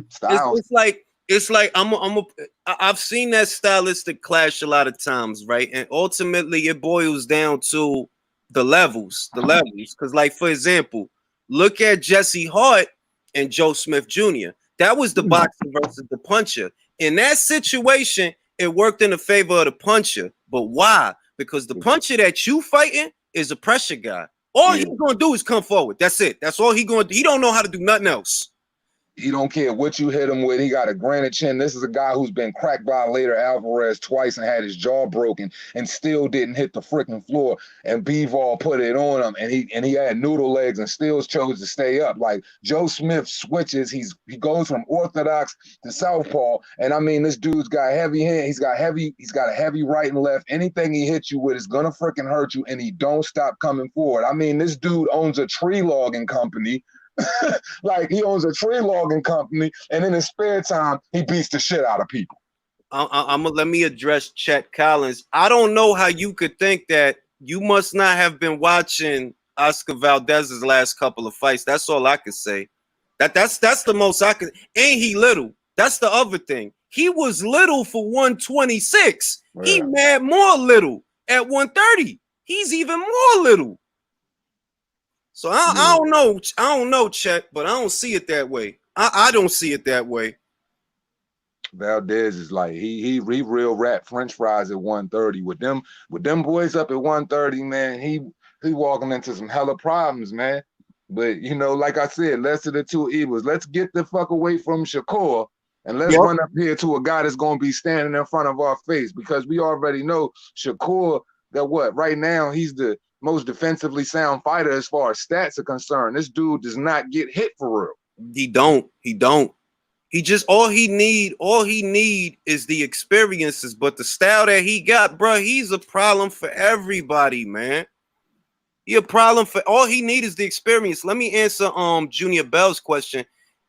styles. it's like it's like I've seen that stylistic clash a lot of times, right? And ultimately, it boils down to the levels. Because, like, for example, look at Jesse Hart and Joe Smith Jr. That was the boxer versus the puncher. In that situation, it worked in the favor of the puncher. But why? Because the puncher that you fighting is a pressure guy. All Yeah. he's gonna do is come forward. That's it. That's all he gonna do. He don't know how to do nothing else. He don't care what you hit him with. He got a granite chin. This is a guy who's been cracked by later Alvarez twice and had his jaw broken and still didn't hit the freaking floor. And Bivol put it on him, and he had noodle legs and still chose to stay up. Like Joe Smith switches. He goes from orthodox to southpaw. And I mean, this dude's got heavy hand. He's got a heavy right and left. Anything he hits you with is gonna freaking hurt you, and he don't stop coming forward. I mean, this dude owns a tree logging company. Like he owns a tree logging company, and in his spare time, he beats the shit out of people. I'm gonna let me address Chet Collins. I don't know how you could think that. You must not have been watching Oscar Valdez's last couple of fights. That's all I could say. That's the most I could. Ain't he little? That's the other thing. He was little for 126. Yeah. He mad more little at 130. He's even more little. So I don't know. I don't know, Chet, but I don't see it that way. I don't see it that way. Valdez is like he real rap French fries at 130 with them boys up at 130, man. He walking into some hella problems, man. But you know, like I said, less of the two evils. Let's get the fuck away from Shakur and let's run up here to a guy that's gonna be standing in front of our face because we already know Shakur that what right now he's the most defensively sound fighter as far as stats are concerned. This dude does not get hit for real. He don't. He just all he need is the experiences, but the style that he got, bro, he's a problem for everybody, man. He a problem for all he need is the experience. Let me answer Junior Bell's question.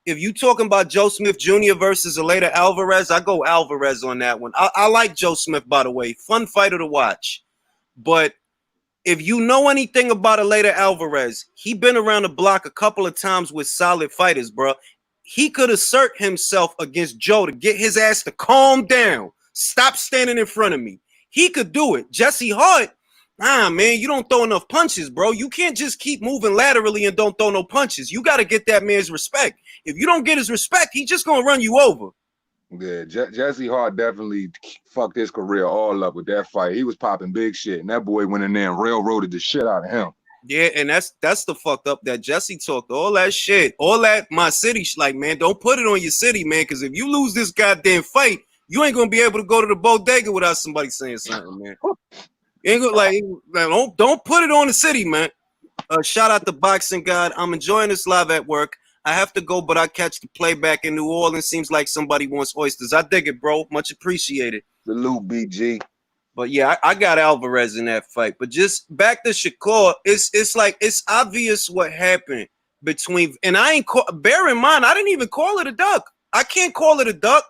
If you talking about Joe Smith Jr. versus Eleider Alvarez, I go Alvarez on that one. I like Joe Smith, by the way. Fun fighter to watch. But if you know anything about Eleider Alvarez, he been around the block a couple of times with solid fighters, bro. He could assert himself against Joe to get his ass to calm down. Stop standing in front of me. He could do it. Jesse Hart, man, you don't throw enough punches, bro. You can't just keep moving laterally and don't throw no punches. You got to get that man's respect. If you don't get his respect, he's just going to run you over. Yeah, Jesse Hart definitely fucked his career all up with that fight. He was popping big shit, and that boy went in there and railroaded the shit out of him. Yeah, and that's the fucked up that Jesse talked all that shit, all that my city like, man, don't put it on your city, man, because if you lose this goddamn fight, you ain't gonna be able to go to the bodega without somebody saying something, man. You ain't gonna like don't put it on the city, man. Shout out to Boxing God. I'm enjoying this live at work. I have to go, but I catch the playback in New Orleans. Seems like somebody wants oysters. I dig it, bro. Much appreciated. Salute, BG. But yeah, I got Alvarez in that fight. But just back to Shakur, it's like it's obvious what happened between. And I ain't bear in mind, I didn't even call it a duck. I can't call it a duck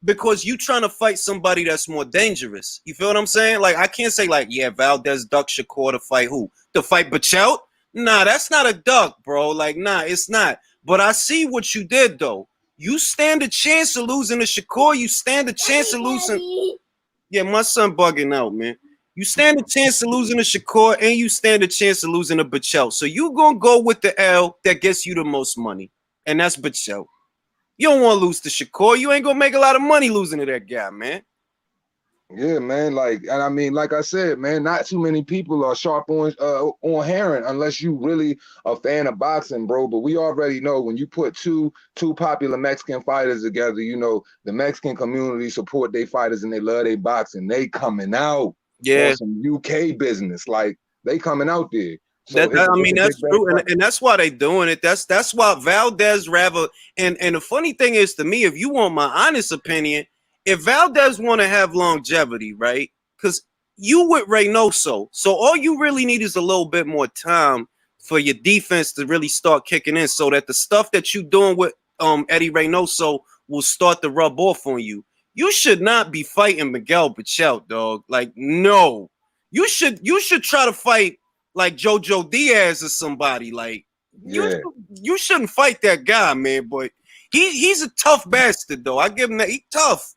because you trying to fight somebody that's more dangerous. You feel what I'm saying? Like I can't say like, yeah, Valdez duck Shakur to fight who? To fight Berchelt? Nah, that's not a duck, bro. Like, nah, it's not. But I see what you did though. You stand a chance of losing to Shakur. You stand a chance of losing. Yeah, my son bugging out, man. You stand a chance of losing to Shakur, and you stand a chance of losing to Berchelt. So you gonna go with the L that gets you the most money, and that's Berchelt. You don't want to lose to Shakur. You ain't gonna make a lot of money losing to that guy, man. Yeah, man. Like, and I mean, like I said, man, not too many people are sharp on Heron unless you really a fan of boxing, bro. But we already know when you put two popular Mexican fighters together, you know the Mexican community support their fighters and they love their boxing. They coming out on some UK business, like they coming out there. So I mean, that's true, and that's why they doing it. That's why Valdez rather. And the funny thing is, to me, if you want my honest opinion, if Valdez want to have longevity, right? Because you with Reynoso, so all you really need is a little bit more time for your defense to really start kicking in, so that the stuff that you doing with Eddie Reynoso will start to rub off on you. You should not be fighting Miguel Berchelt, dog. Like, no, you should try to fight like Jojo Diaz or somebody. Like, you shouldn't fight that guy, man. But he's a tough bastard, though. I give him that. He's tough.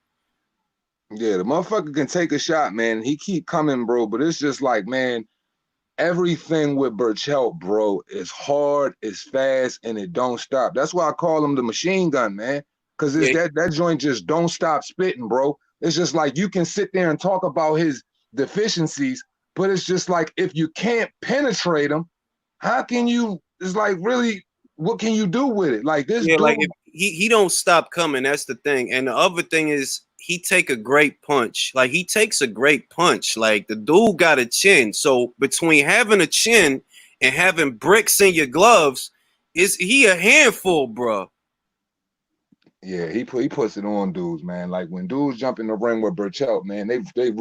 Yeah, the motherfucker can take a shot, man. He keep coming, bro. But it's just like, man, everything with Berchelt, bro, is hard, it's fast, and it don't stop. That's why I call him the machine gun, man. Because that joint just don't stop spitting, bro. It's just like you can sit there and talk about his deficiencies, but it's just like if you can't penetrate him, how can you? It's like really, what can you do with it? Like this dude, like if he don't stop coming. That's the thing. And the other thing is he take a great punch. Like he takes a great punch. Like the dude got a chin. So between having a chin and having bricks in your gloves, is he a handful, bro? Yeah, he puts it on dudes, man. Like when dudes jump in the ring with Berchelt, man, they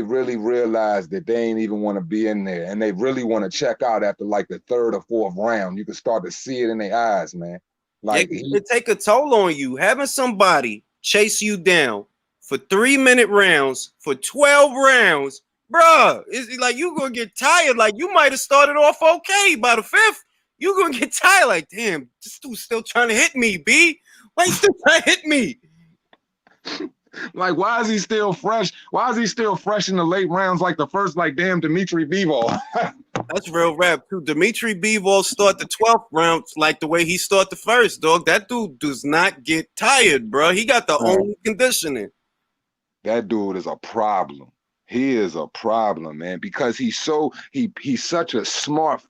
really realize that they ain't even want to be in there, and they really want to check out after like the third or fourth round. You can start to see it in their eyes, man. Like it take a toll on you having somebody chase you down for 3-minute rounds for 12 rounds, bruh. It's like you gonna get tired. Like you might have started off okay by the 5th. You gonna get tired. Like damn, this dude's still trying to hit me, B. Why you still trying to hit me? Like, why is he still fresh? Why is he still fresh in the late rounds like the first, like, damn Dimitri Bivol? That's real rap, too. Dimitri Bivol start the 12th round like the way he start the first, dog. That dude does not get tired, bro. He got the only conditioning. That dude is a problem. He is a problem, man, because he's such a smart,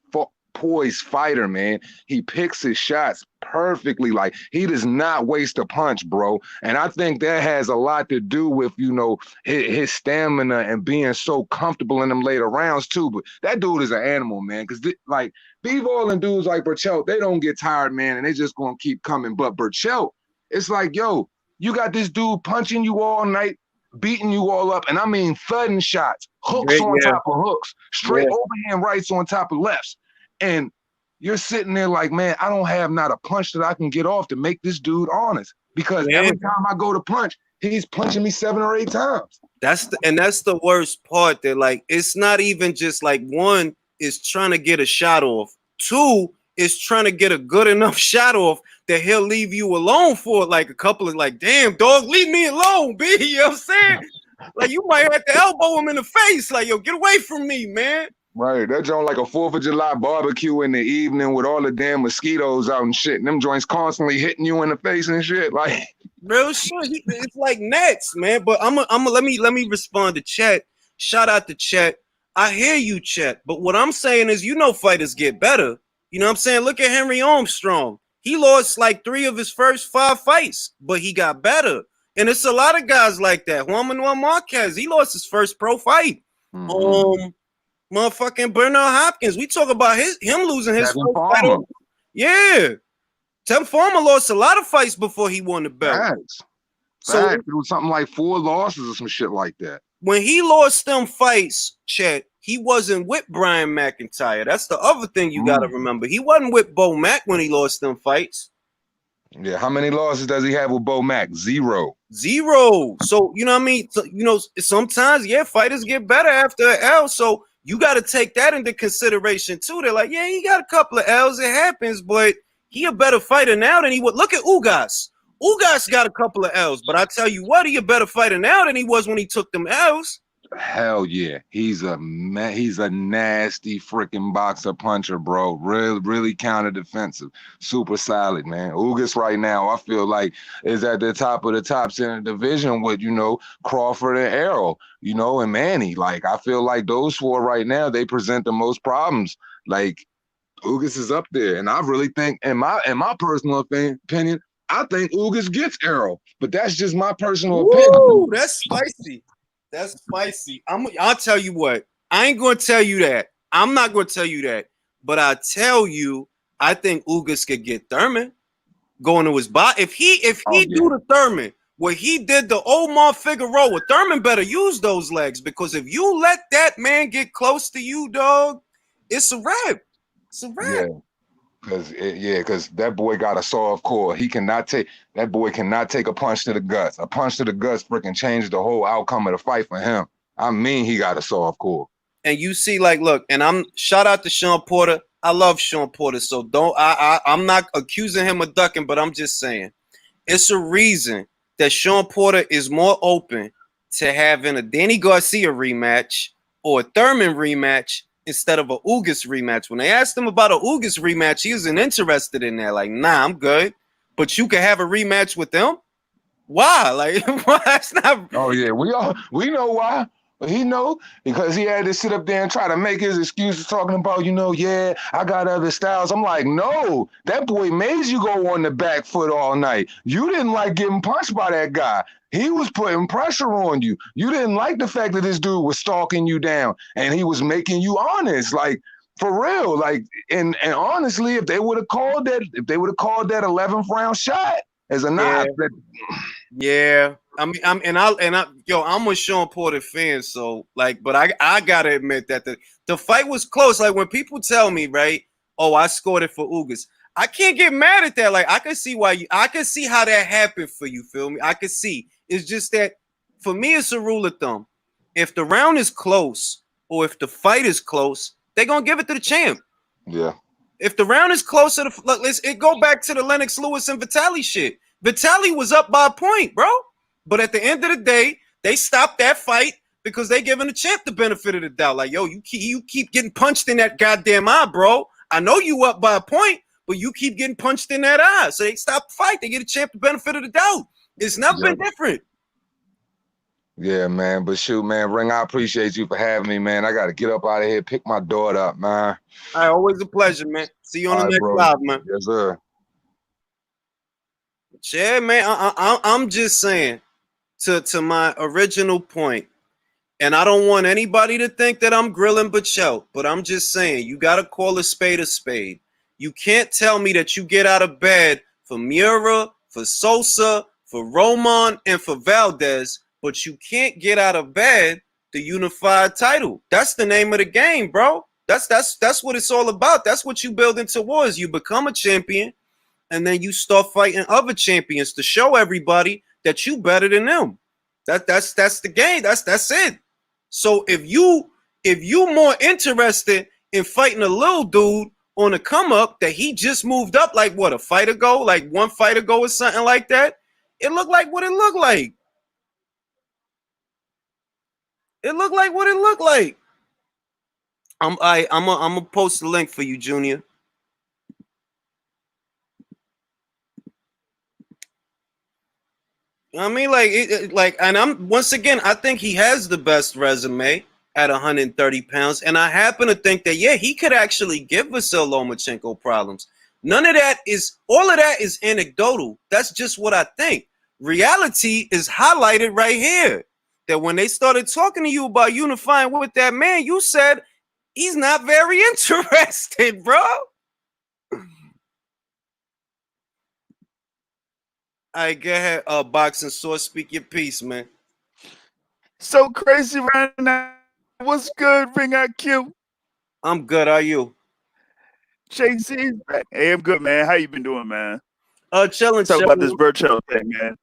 poised fighter, man. He picks his shots perfectly. Like he does not waste a punch, bro. And I think that has a lot to do with, you know, his stamina and being so comfortable in them later rounds too. But that dude is an animal, man. Because like Bivol and dudes like Berchelt, they don't get tired, man, and they just gonna keep coming. But Berchelt, it's like, yo, you got this dude punching you all night, beating you all up, and I mean thudding shots, hooks on top of hooks, straight overhand rights on top of lefts. And you're sitting there like, man, I don't have not a punch that I can get off to make this dude honest. Because every time I go to punch, he's punching me 7 or 8 times. That's the worst part. That like it's not even just like one is trying to get a shot off. 2 is trying to get a good enough shot off that he'll leave you alone for like a couple of like, damn dog, leave me alone, B. You know what I'm saying? Like you might have to elbow him in the face, like, yo, get away from me, man. Right, that joint like a 4th of July barbecue in the evening with all the damn mosquitoes out and shit. And them joints constantly hitting you in the face and shit. Like real shit. It's like gnats, man. But I'm let me respond to Chet. Shout out to Chet. I hear you, Chet. But what I'm saying is, you know, fighters get better. You know what I'm saying? Look at Henry Armstrong. He lost like 3 of his first 5 fights, but he got better. And it's a lot of guys like that. Juan Manuel Marquez, he lost his first pro fight. Motherfucking Bernard Hopkins, we talk about him losing his Kevin first Farmer. fight. Yeah. Tim Farmer lost a lot of fights before he won the belt. Facts. So it was something like 4 losses or some shit like that. When he lost them fights, Chet, he wasn't with Brian McIntyre. That's the other thing you got to remember. He wasn't with Bo Mack when he lost them fights. Yeah, how many losses does he have with Bo Mack? 0. So, you know what I mean? So, you know, sometimes, fighters get better after an L. So you got to take that into consideration, too. They're like, he got a couple of L's. It happens, but he a better fighter now than he would. Look at Ugas. Ugas got a couple of L's, but I tell you what, he a better fighter now than he was when he took them L's. Hell yeah, he's a nasty freaking boxer puncher, bro. Really counter defensive, super solid, man. Ugas right now, I feel like is at the top of the tops in the division with Crawford and Errol, and Manny. Like I feel like those 4 right now they present the most problems. Like Ugas is up there, and I really think, in my personal opinion, I think Ugas gets Errol, but that's just my personal opinion. That's spicy. That's spicy. I'll tell you what. I ain't gonna tell you that. I'm not gonna tell you that. But I tell you, I think Ugas could get Thurman going to his body. If he do the Thurman, what he did to Omar Figueroa, Thurman better use those legs, because if you let that man get close to you, dog, it's a wrap. It's a wrap. Because that boy got a soft core. That boy cannot take a punch to the guts. A punch to the guts freaking changed the whole outcome of the fight for him. I mean, he got a soft core. And you see, like, look, and I'm shout out to Sean Porter. I love Sean Porter, so I'm not accusing him of ducking, but I'm just saying it's a reason that Sean Porter is more open to having a Danny Garcia rematch or a Thurman rematch instead of a Ugas rematch. When they asked him about a Ugas rematch, he wasn't interested in that. Like, nah, I'm good. But you can have a rematch with them? Why? Like, why? That's not. Oh yeah, we know why. He know because he had to sit up there and try to make his excuses talking about, I got other styles. I'm like, no, that boy made you go on the back foot all night. You didn't like getting punched by that guy. He was putting pressure on you. You didn't like the fact that this dude was stalking you down and he was making you honest. Like, for real. Like, and honestly, if they would have called that 11th round shot as a knock, yeah. I'm a Sean Porter fan, so like, but I gotta admit that the fight was close. Like when people tell me, right, oh, I scored it for Ugas, I can't get mad at that. Like I can see I can see how that happened for you. Feel me? I can see. It's just that for me, it's a rule of thumb. If the round is close or if the fight is close, they're gonna give it to the champ. Yeah. If the round is closer to it go back to the Lennox Lewis and Vitaly shit. Vitaly was up by a point, bro. But at the end of the day, they stopped that fight because they giving the champ the benefit of the doubt. Like, yo, you keep getting punched in that goddamn eye, bro. I know you up by a point, but you keep getting punched in that eye. So they stop the fight. They get a champ the benefit of the doubt. It's never been different. Yeah, man. But shoot, man, Ring, I appreciate you for having me, man. I got to get up out of here, pick my daughter up, man. All right, always a pleasure, man. See you on the next live, man. Yes, sir. Yeah, man. I'm just saying, to my original point, and I don't want anybody to think that I'm grilling Berchelt, but I'm just saying, you got to call a spade a spade. You can't tell me that you get out of bed for Miura, for Sosa, for Roman, and for Valdez, but you can't get out of bed the unified title. That's the name of the game, bro. That's what it's all about. That's what you building towards. You become a champion, and then you start fighting other champions to show everybody that you better than them. That's the game. That's it. So if you more interested in fighting a little dude on a come up that he just moved up, like what, a fight ago, like one fight ago or something like that, it looked like what it looked like. It looked like what it looked like. I'm gonna post the link for you, Junior. I mean, and I'm once again, I think he has the best resume at 130 pounds, and I happen to think that he could actually give Vasyl Lomachenko problems. All of that is anecdotal. That's just what I think. reality is highlighted right here. That when they started talking to you about unifying with that man, you said he's not very interested, bro. I go ahead, boxing source, speak your piece, man. So crazy right now. What's good, Ring IQ? I'm good. How are you? JC's back. Hey, I'm good, man. How you been doing, man? Chilling, Talk about this chilling. Berchelt thing, man.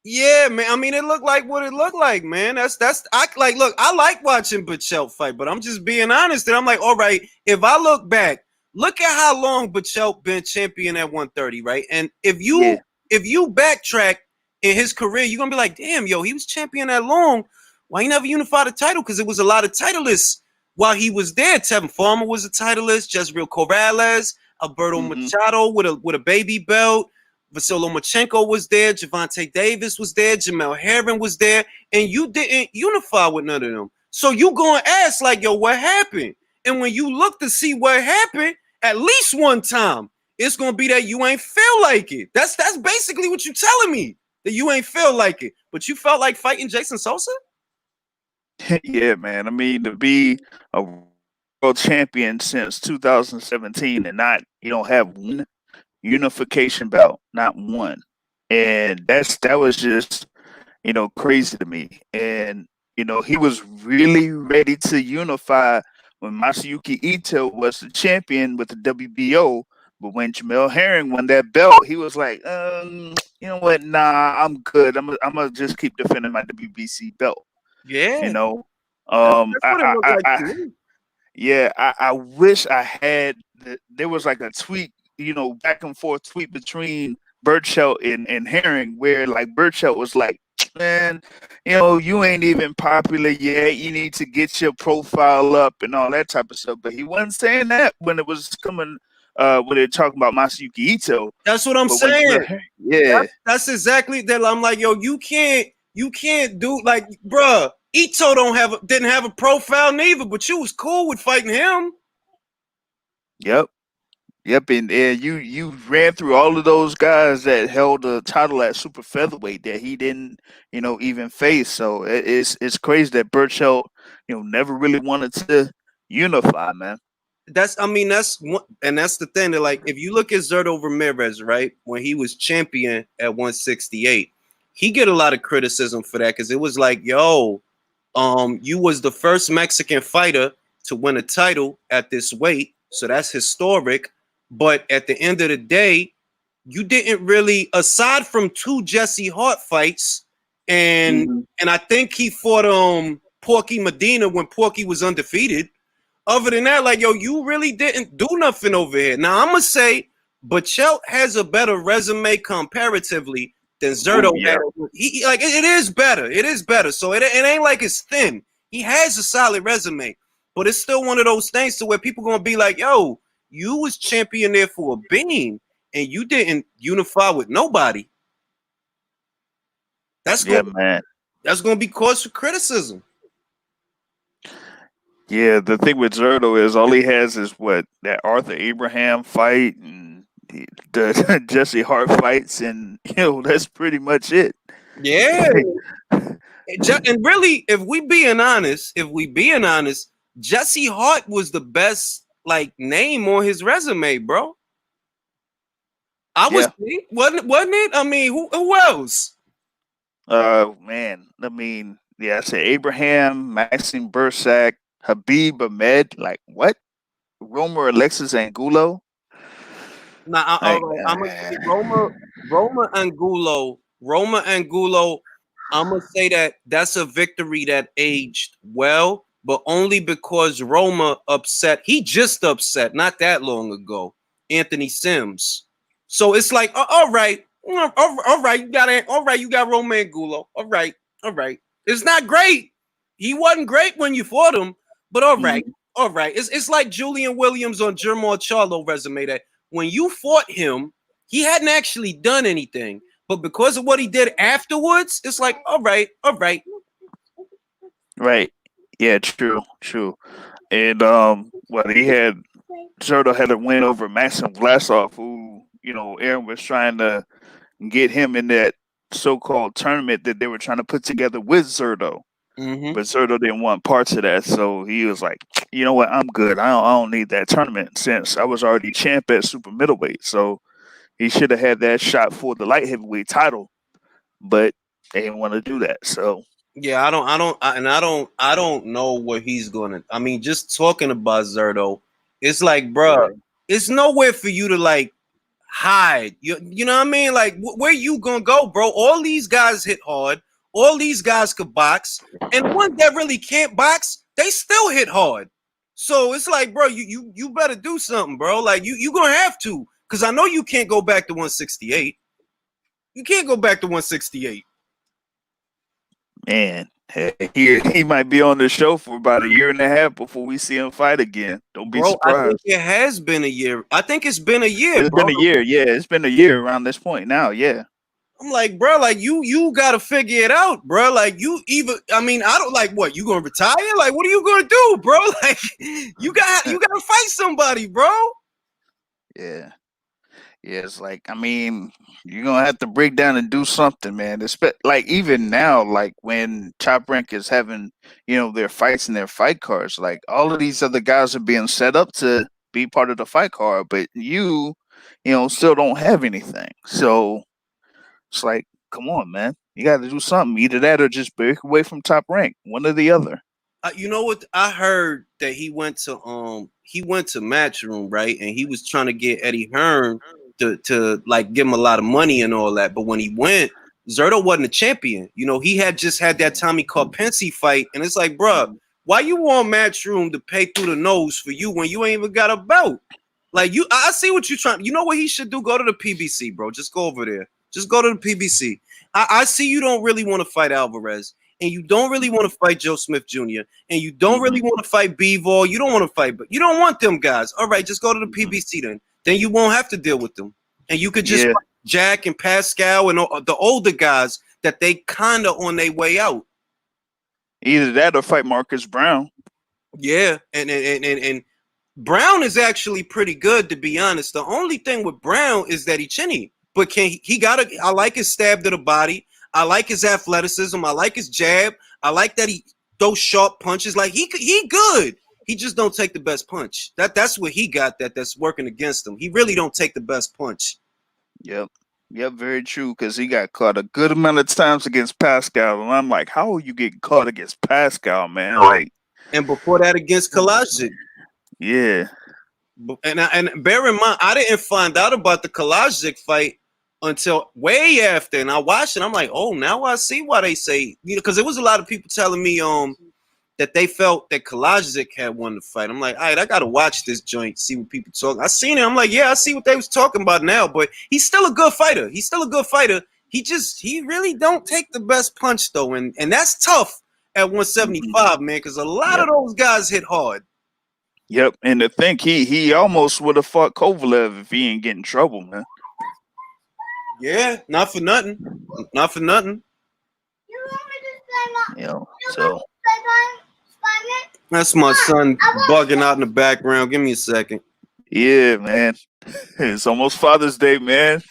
Yeah, man. I mean, it looked like what it looked like, man. That's I like. Look, I like watching Berchelt fight, but I'm just being honest. And I'm like, all right. If I look back, look at how long Berchelt been champion at 130, right? And Yeah. if you backtrack in his career, you're gonna be like, damn, yo, he was champion that long. Why he never unified a title? Because it was a lot of titleists while he was there. Tevin Farmer was a titleist. Jezreel Corrales, Alberto Mm-hmm. Machado with a baby belt. Vasily Lomachenko was there, Javante Davis was there, Jamel Herring was there, and you didn't unify with none of them. So you gonna ask like, yo, what happened? And when you look to see what happened, at least one time, it's gonna be that you ain't feel like it. That's basically what you telling me, that you ain't feel like it. But you felt like fighting Jason Sosa? Yeah, man. I mean, to be a world champion since 2017 and not, have one unification bout, not one. And that was just, crazy to me. And, he was really ready to unify when Masayuki Ito was the champion with the WBO. But when Jamel Herring won that belt, he was like, you know what? Nah, I'm good. I'm gonna just keep defending my WBC belt. You Yeah, know, that's what it looked like to me. yeah, I wish I had. There was like a tweet, back and forth tweet between Berchelt and Herring, where like Berchelt was like, "Man, you ain't even popular yet. You need to get your profile up and all that type of stuff." But he wasn't saying that when it was coming, when they're talking about Masayuki Ito. That's what I'm But when saying. Jamel Herring, yeah, That's exactly that. I'm like, yo, you can't do like, bruh. Ito didn't have a profile neither, but you was cool with fighting him. yep. Yep, and you ran through all of those guys that held the title at super featherweight that he didn't, even face. So it's crazy that Berchelt, never really wanted to unify, man. That's, I mean, and that's the thing that, like, if you look at Zerto Ramirez, right, when he was champion at 168, he get a lot of criticism for that because it was like, yo, you was the first Mexican fighter to win a title at this weight, so that's historic. But at the end of the day, you didn't really, aside from two Jesse Hart fights, and Mm-hmm. and I think he fought Porky Medina when Porky was undefeated. Other than that, like, yo, you really didn't do nothing over here. Now I'm gonna say Berchelt has a better resume comparatively than Zerto Oh had. yeah, He like it is better. It is better. So it ain't like it's thin. He has a solid resume, but it's still one of those things to where people gonna be like, yo, you was champion there for a beam and you didn't unify with nobody. That's yeah, gonna man. that's gonna be cause for criticism. Yeah, the thing with Zerto is all he has is what that Arthur Abraham fight and the Jesse Hart fights, and that's pretty much it. Yeah. And really, if we being honest, Jesse Hart was the best like name on his resume, bro. I was Yeah. wasn't it? I mean, who else? Man. I mean, yeah, I said Abraham, Maxime Bursak, Habib Ahmed. Like what? Romer Alexis Angulo. Nah, all Like, right. I'm gonna say Roma Angulo. Roma Angulo. I'm gonna say that's a victory that aged well, but only because Roma upset. He just upset not that long ago. Anthony Sims. So it's like, all right, all right, you got it. All right, you got Roma Angulo. All right, all right. It's not great. He wasn't great when you fought him, but all right, mhm. all right. It's like Julian Williams on Jermall Charlo resume that when you fought him, he hadn't actually done anything. But because of what he did afterwards, it's like, all right, all right. Right. Yeah, true. And well, he had Zerto had a win over Maxim Vlasov, who Aaron was trying to get him in that so-called tournament that they were trying to put together with Zerto. Mm-hmm. But Zerto didn't want parts of that, so he was like, you know what, I'm good. I don't need that tournament since I was already champ at super middleweight. So he should have had that shot for the light heavyweight title, but they didn't want to do that. So Yeah, I don't know what he's gonna. I mean, just talking about Zerto, it's like, bruh, it's nowhere for you to like hide. You know what I mean? Like, where you gonna go, bro? All these guys hit hard. All these guys could box, and the ones that really can't box, they still hit hard. So it's like, bro, you better do something, bro. Like you gonna have to, because I know you can't go back to 168. You can't go back to 168. man, he might be on the show for about a year and a half before we see him fight again. Don't be Bro, I think surprised. it has been a year. I think it's been a year, It's bro. been a year, yeah. It's been a year around this point now, yeah. I'm like, bro, like you gotta figure it out, bro. Like you either, I mean, I don't like what you gonna retire. Like, what are you gonna do, bro? Like, you gotta fight somebody, bro. Yeah. Yeah, it's like, I mean, you're gonna have to break down and do something, man. Like even now, like when Top Rank is having, their fights and their fight cards, like all of these other guys are being set up to be part of the fight card, but still don't have anything. So it's like, come on, man, you got to do something. Either that or just break away from Top Rank, one or the other. You know what? I heard that he went to Matchroom, right? And he was trying to get Eddie Hearn to like give him a lot of money and all that. But when he went, Zerto wasn't a champion. He had just had that Tommy Karpinski fight, and it's like, bro, why you want Matchroom to pay through the nose for you when you ain't even got a belt? Like I see what you're trying. You know what he should do? Go to the PBC, bro. Just go over there. Just go to the PBC. I see you don't really want to fight Alvarez, and you don't really want to fight Joe Smith Jr., and you don't really want to fight Bivol. You don't want to fight, but you don't want them guys. All right, just go to the PBC then. Then you won't have to deal with them, and you could just fight Jack and Pascal and the older guys that they kind of on their way out. Either that or fight Marcus Brown. Yeah, and Brown is actually pretty good, to be honest. The only thing with Brown is that he chinny, but I like his stab to the body. I like his athleticism. I like his jab. I like that he those sharp punches. Like he good. He just don't take the best punch. That's what he got that's working against him. He really don't take the best punch. Yep, very true. Because he got caught a good amount of times against Pascal, and I'm like, how are you getting caught against Pascal, man? Like, and before that against Kalajdzic. Yeah. And bear in mind, I didn't find out about the Kalajdzic fight until way after, and I watched it. I'm like, oh, now I see why they say, because there was a lot of people telling me that they felt that Kalajdzic had won the fight. I'm like, all right, I gotta watch this joint, see what people talk. I seen it. I'm like, yeah, I see what they was talking about now. But he's still a good fighter. He really don't take the best punch though, and that's tough at 175, man, because a lot of those guys hit hard. Yep, and to think he almost would have fought Kovalev if he ain't getting in trouble, man. Yeah, not for nothing. Not for nothing. So that's my son bugging out in the background. Give me a second. Yeah, man. It's almost Father's Day, man.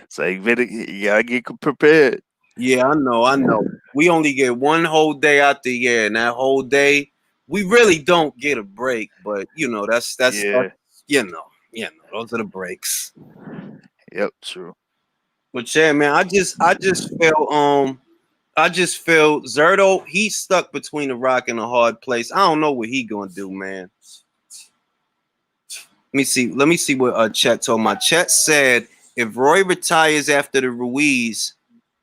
So you gotta get prepared. Yeah, I know. We only get one whole day out the year, and that whole day we really don't get a break. But that's those are the breaks. Yep, true. But yeah, man, I just feel Zerto, he's stuck between a rock and a hard place. I don't know what he gonna do, man. Let me see what Chet told my. Chet said if Roy retires after the Ruiz,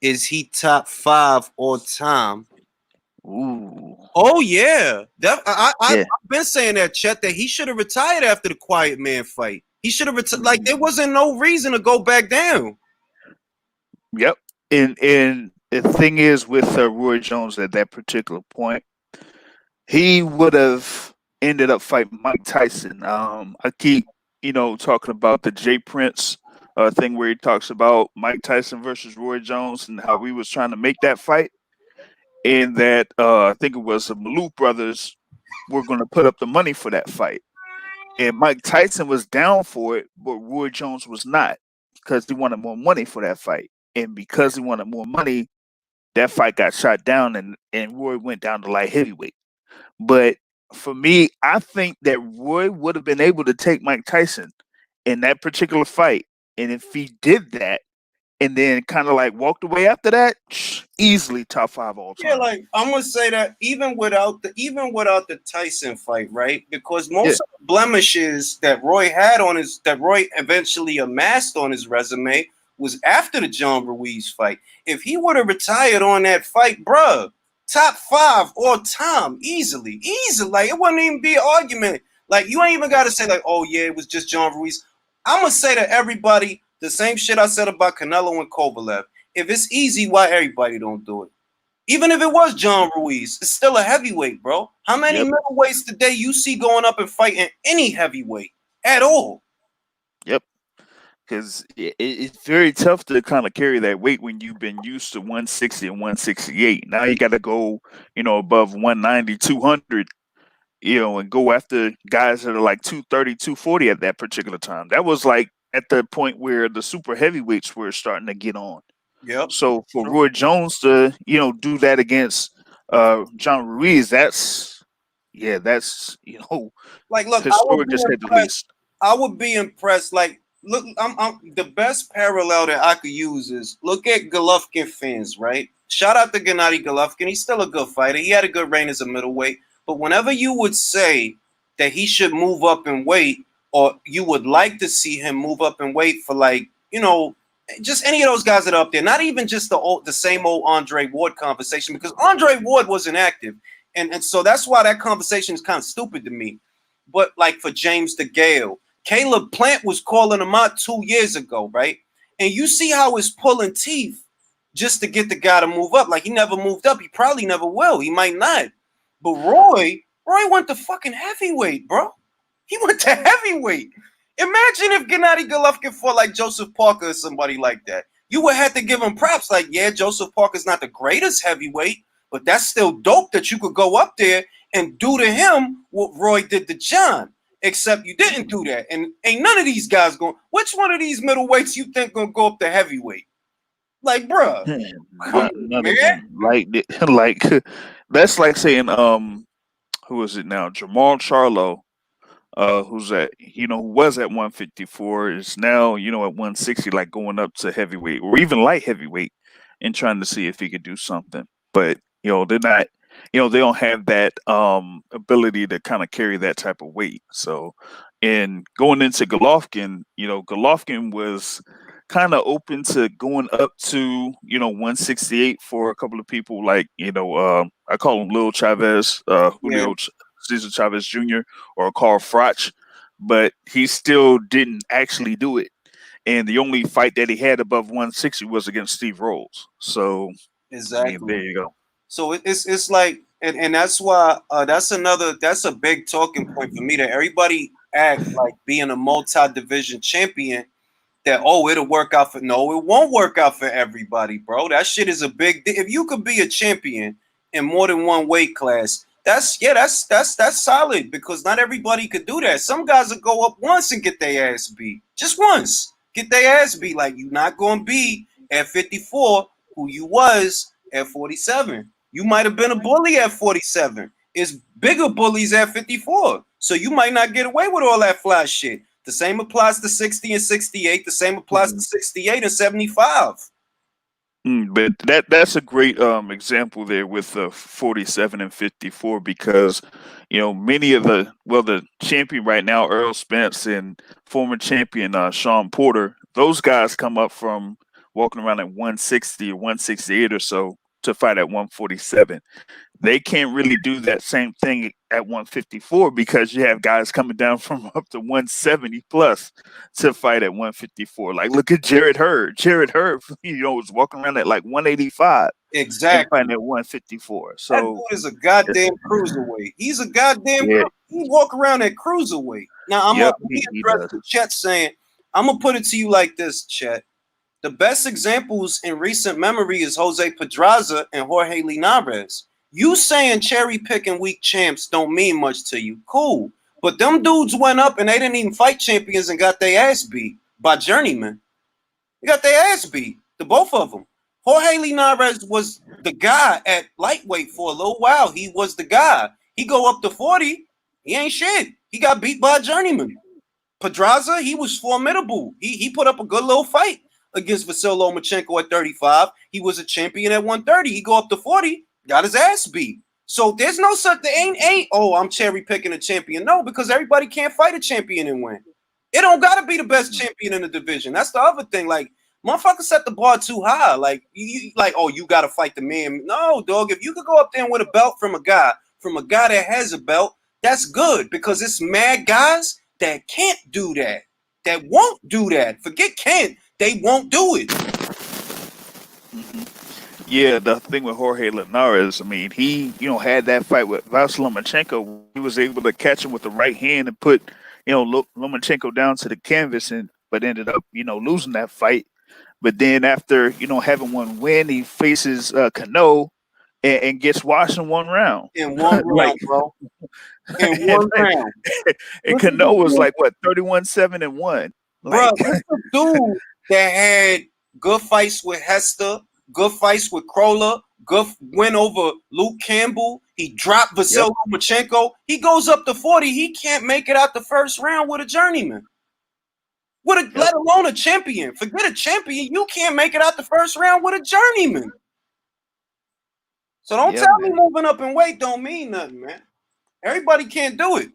is he top 5 all time? Ooh. Oh yeah. I've been saying that, Chet, that he should have retired after the Quiet Man fight. He should have retired. Like there wasn't no reason to go back down. Yep. And the thing is with Roy Jones at that particular point, he would have ended up fighting Mike Tyson. I keep, talking about the Jay Prince thing where he talks about Mike Tyson versus Roy Jones and how we was trying to make that fight. And that I think it was the Maloof brothers were going to put up the money for that fight. And Mike Tyson was down for it, but Roy Jones was not because he wanted more money for that fight. and because he wanted more money, that fight got shot down, and Roy went down to light heavyweight. But for me, I think that Roy would have been able to take Mike Tyson in that particular fight, and if he did that, and then kind of like walked away after that, easily top 5 all time. Yeah, like I'm gonna say that even without the Tyson fight, right? Because most of the blemishes that Roy eventually amassed on his resume was after the John Ruiz fight. If he would have retired on that fight, bruh, top 5 all time, easily. Like it wouldn't even be an argument. Like you ain't even gotta say like, oh yeah, it was just John Ruiz. I'm gonna say to everybody the same shit I said about Canelo and Kovalev. If it's easy, why everybody don't do it? Even if it was John Ruiz, it's still a heavyweight, bro. How many middleweights today you see going up and fighting any heavyweight at all? Yep. Because it's very tough to kind of carry that weight when you've been used to 160 and 168. Now you got to go, above 190, 200, and go after guys that are like 230, 240 at that particular time. That was like at the point where the super heavyweights were starting to get on. Yep. So for Roy Jones to, do that against John Ruiz, that's like, look, historic to say the least. I would be impressed. Like, look, I'm the best parallel that I could use is look at Golovkin fans, right? Shout out to Gennady Golovkin. He's still a good fighter. He had a good reign as a middleweight. But whenever you would say that he should move up in weight, or you would like to see him move up in weight for like, just any of those guys that are up there, not even just the same old Andre Ward conversation, because Andre Ward wasn't active. And so that's why that conversation is kind of stupid to me. But like for James DeGale, Caleb Plant was calling him out 2 years ago, right? And you see how it's pulling teeth just to get the guy to move up. Like he never moved up. He probably never will. He might not. But Roy went to fucking heavyweight, bro. He went to heavyweight. Imagine if Gennady Golovkin fought like Joseph Parker or somebody like that. You would have to give him props. Like, yeah, Joseph Parker's not the greatest heavyweight, but that's still dope that you could go up there and do to him what Roy did to John. Except you didn't do that. And ain't none of these guys going. Which one of these middleweights you think gonna go up to heavyweight? Like, bruh. None of them. Like that's like saying, who is it now? Jamal Charlo, who's who was at 154, is now, at 160, like going up to heavyweight or even light heavyweight and trying to see if he could do something. But, they're not, they don't have that ability to kind of carry that type of weight. So, and going into Golovkin, Golovkin was kind of open to going up to 168 for a couple of people like I call him Lil Chavez, Julio Cesar Chavez Jr. or Carl Froch, but he still didn't actually do it. And the only fight that he had above 160 was against Steve Rolls. So exactly, there you go. So it's like, and that's why that's a big talking point for me, that everybody act like being a multi-division champion, that it'll work out for, no, it won't work out for everybody, bro. That shit is a big if you could be a champion in more than one weight class, that's solid, because not everybody could do that. Some guys will go up once and get their ass beat, just once, get their ass beat. Like, you're not gonna be at 54 who you was at 47. You might have been a bully at 47. It's bigger bullies at 54, so you might not get away with all that fly shit. The same applies to 60 and 68. The same applies to 68 and 75. But that's a great example there with 47 and 54, because many of the champion right now, Earl Spence, and former champion Sean Porter, those guys come up from walking around at 160 or 168 or so to fight at 147. They can't really do that same thing at 154 because you have guys coming down from up to 170 plus to fight at 154. Like, look at Jared Hurd. Jared Hurd, was walking around at like 185. Exactly. Fighting at 154. So that dude is a goddamn cruiserweight. He's a goddamn. He walk around at cruiserweight. Now I'm gonna address the Chet saying. I'm gonna put it to you like this, Chet. The best examples in recent memory is Jose Pedraza and Jorge Linares. You saying cherry picking weak champs don't mean much to you. Cool. But them dudes went up and they didn't even fight champions and got their ass beat by journeymen. They got their ass beat. The both of them. Jorge Linares was the guy at lightweight for a little while. He was the guy. He go up to 40, he ain't shit. He got beat by a journeyman. Pedraza, he was formidable. He put up a good little fight against Vasily Lomachenko at 35. He was a champion at 130. He go up to 40, got his ass beat. So there's no such thing. Ain't I'm cherry picking a champion. No, because everybody can't fight a champion and win. It don't gotta be the best champion in the division. That's the other thing. Like, motherfuckers set the bar too high. Like, you gotta fight the man. No, dog. If you could go up there and win a belt from a guy that has a belt, that's good, because it's mad guys that can't do that, that won't do that. Forget can't, they won't do it. Yeah, the thing with Jorge Linares, I mean, he, had that fight with Vasily Lomachenko. He was able to catch him with the right hand and put, Lomachenko down to the canvas, but ended up, losing that fight. But then after, having one win, he faces Cano and gets washed in one round. In one round, bro. In one round. And Cano was like, what, 31-7-1? Bro, this a dude that had good fights with Hester, good fights with Kroller, good win over Luke Campbell. He dropped Vasily Lomachenko. He goes up to 40. He can't make it out the first round with a journeyman. Let alone a champion. Forget a champion. You can't make it out the first round with a journeyman. So don't tell me moving up in weight don't mean nothing, man. Everybody can't do it.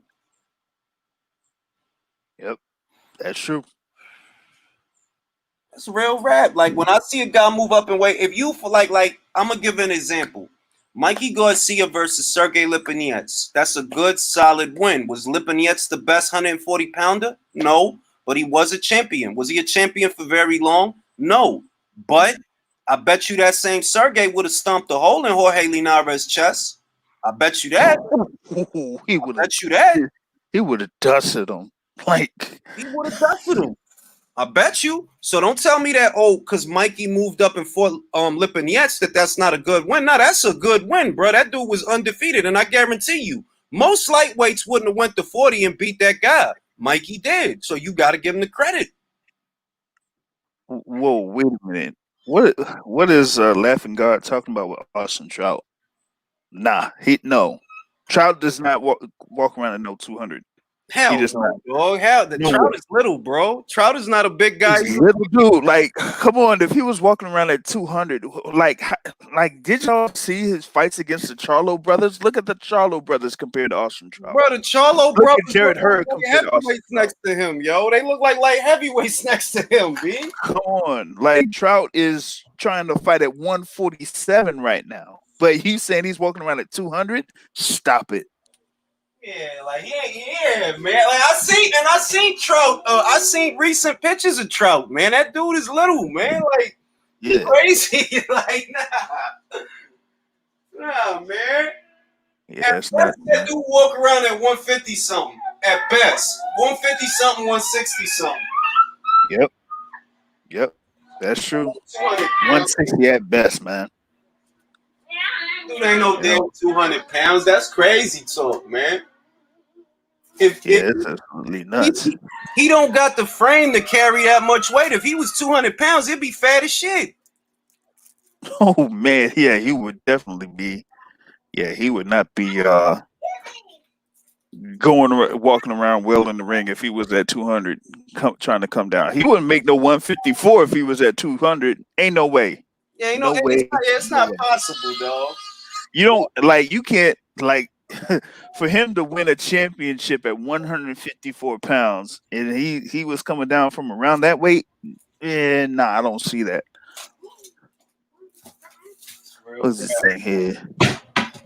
Yep, that's true. That's real rap. Like, when I see a guy move up in weight, if you for like I'm gonna give an example. Mikey Garcia versus Sergey Lipinets. That's a good, solid win. Was Lipinets the best 140-pounder? No, but he was a champion. Was he a champion for very long? No, but I bet you that same Sergey would have stomped a hole in Jorge Linares' chest. I bet you that. He would bet you that. He would have dusted him. He would have dusted him. I bet you. So don't tell me that, because Mikey moved up and fought Lipinets, that's not a good win. No, that's a good win, bro. That dude was undefeated, and I guarantee you, most lightweights wouldn't have went to 40 and beat that guy. Mikey did. So you got to give him the credit. Whoa, wait a minute. What is Laughing God talking about with Austin Trout? No. Trout does not walk around at no 200. Hell no, dog. Hell, Trout is little, bro. Trout is not a big guy. He's little dude. Like, come on. If he was walking around at 200, like, did y'all see his fights against the Charlo brothers? Look at the Charlo brothers compared to Austin Trout. Bro, the Charlo brothers. Jared Hurd compared to heavyweights next to him, yo. They look like light heavyweights next to him, B. Come on. Like, Trout is trying to fight at 147 right now. But you saying he's walking around at 200? Stop it. Yeah, like man. Like I seen Trout. I seen recent pictures of Trout, man. That dude is little, man. Like, crazy. Like, nah, man. Yeah, that's not. That dude walk around at 150 something at best. 150 something, 160 something. Yep. That's true. 160 at best, man. Dude ain't no damn 200 pounds. That's crazy talk, man. It's absolutely nuts. He don't got the frame to carry that much weight. If he was 200 pounds, he'd be fat as shit. Oh man, yeah, he would definitely be. Yeah, he would not be walking around well in the ring if he was at 200, trying to come down. He wouldn't make no 154 if he was at 200. Ain't no way. Yeah, ain't no way. It's not possible, dog. You can't for him to win a championship at 154 pounds, and he was coming down from around that weight. I don't see that. What's this thing here?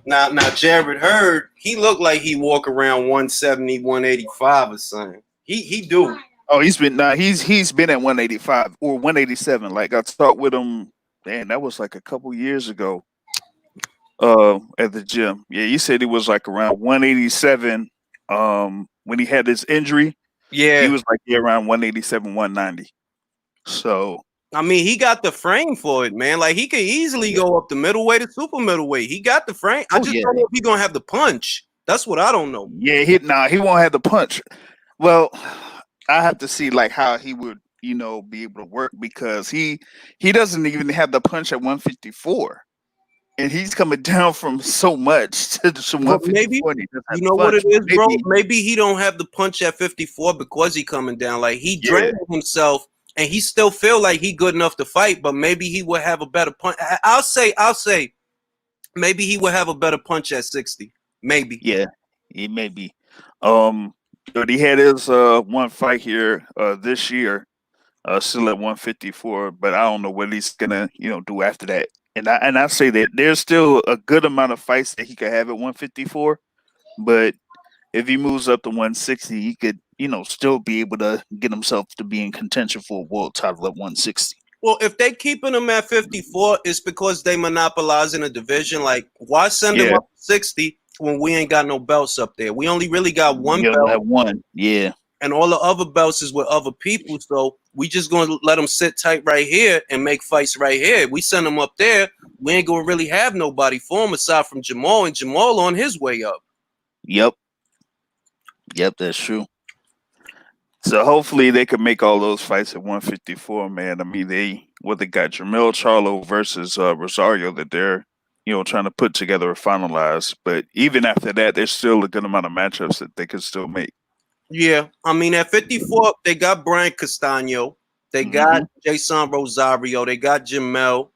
Now, Jared Hurd, he looked like he walk around 170, 185 or something. He do. Oh, he's been at 185 or 187. Like, I talked with him, man, that was like a couple years ago. At the gym. Yeah, you said he was like around 187 when he had his injury. Yeah. He was like around 187, 190. So I mean, he got the frame for it, man. Like, he could easily go up the middleweight to super middleweight. He got the frame. I just don't know if he's gonna have the punch. That's what I don't know. Yeah, he won't have the punch. Well, I have to see like how he would, be able to work because he doesn't even have the punch at 154. And he's coming down from so much to But maybe 154. And he doesn't have you the know what punch. it is, bro. Maybe, Maybe he don't have the punch at 54 because he coming down. Like he yeah, drained himself, and he still feel like he good enough to fight. But maybe he would have a better punch. I'll say, maybe he would have a better punch at 60. Maybe. yeah, he may be. But he had his one fight here this year, still at 154. But I don't know what he's gonna do after that. And I say that there's still a good amount of fights that he could have at 154, but if he moves up to 160, he could, still be able to get himself to be in contention for a world title at 160. Well, if they keeping him at 54, it's because they monopolizing a division. Like, why send him Yeah, up to 60 when we ain't got no belts up there? We only really got one you only belt, have one. Yeah, and all the other belts is with other people. So we just gonna let them sit tight right here and make fights right here. We send them up there, we ain't gonna really have nobody for him aside from Jamal, and Jamal on his way up. yep, that's true. So hopefully they can make all those fights at 154, man. I mean, they got Jamel Charlo versus Rosario that they're trying to put together or finalize. But even after that, there's still a good amount of matchups that they can still make. Yeah, I mean at 54 they got Brian Castano, they got Jason Rosario, they got Jamel,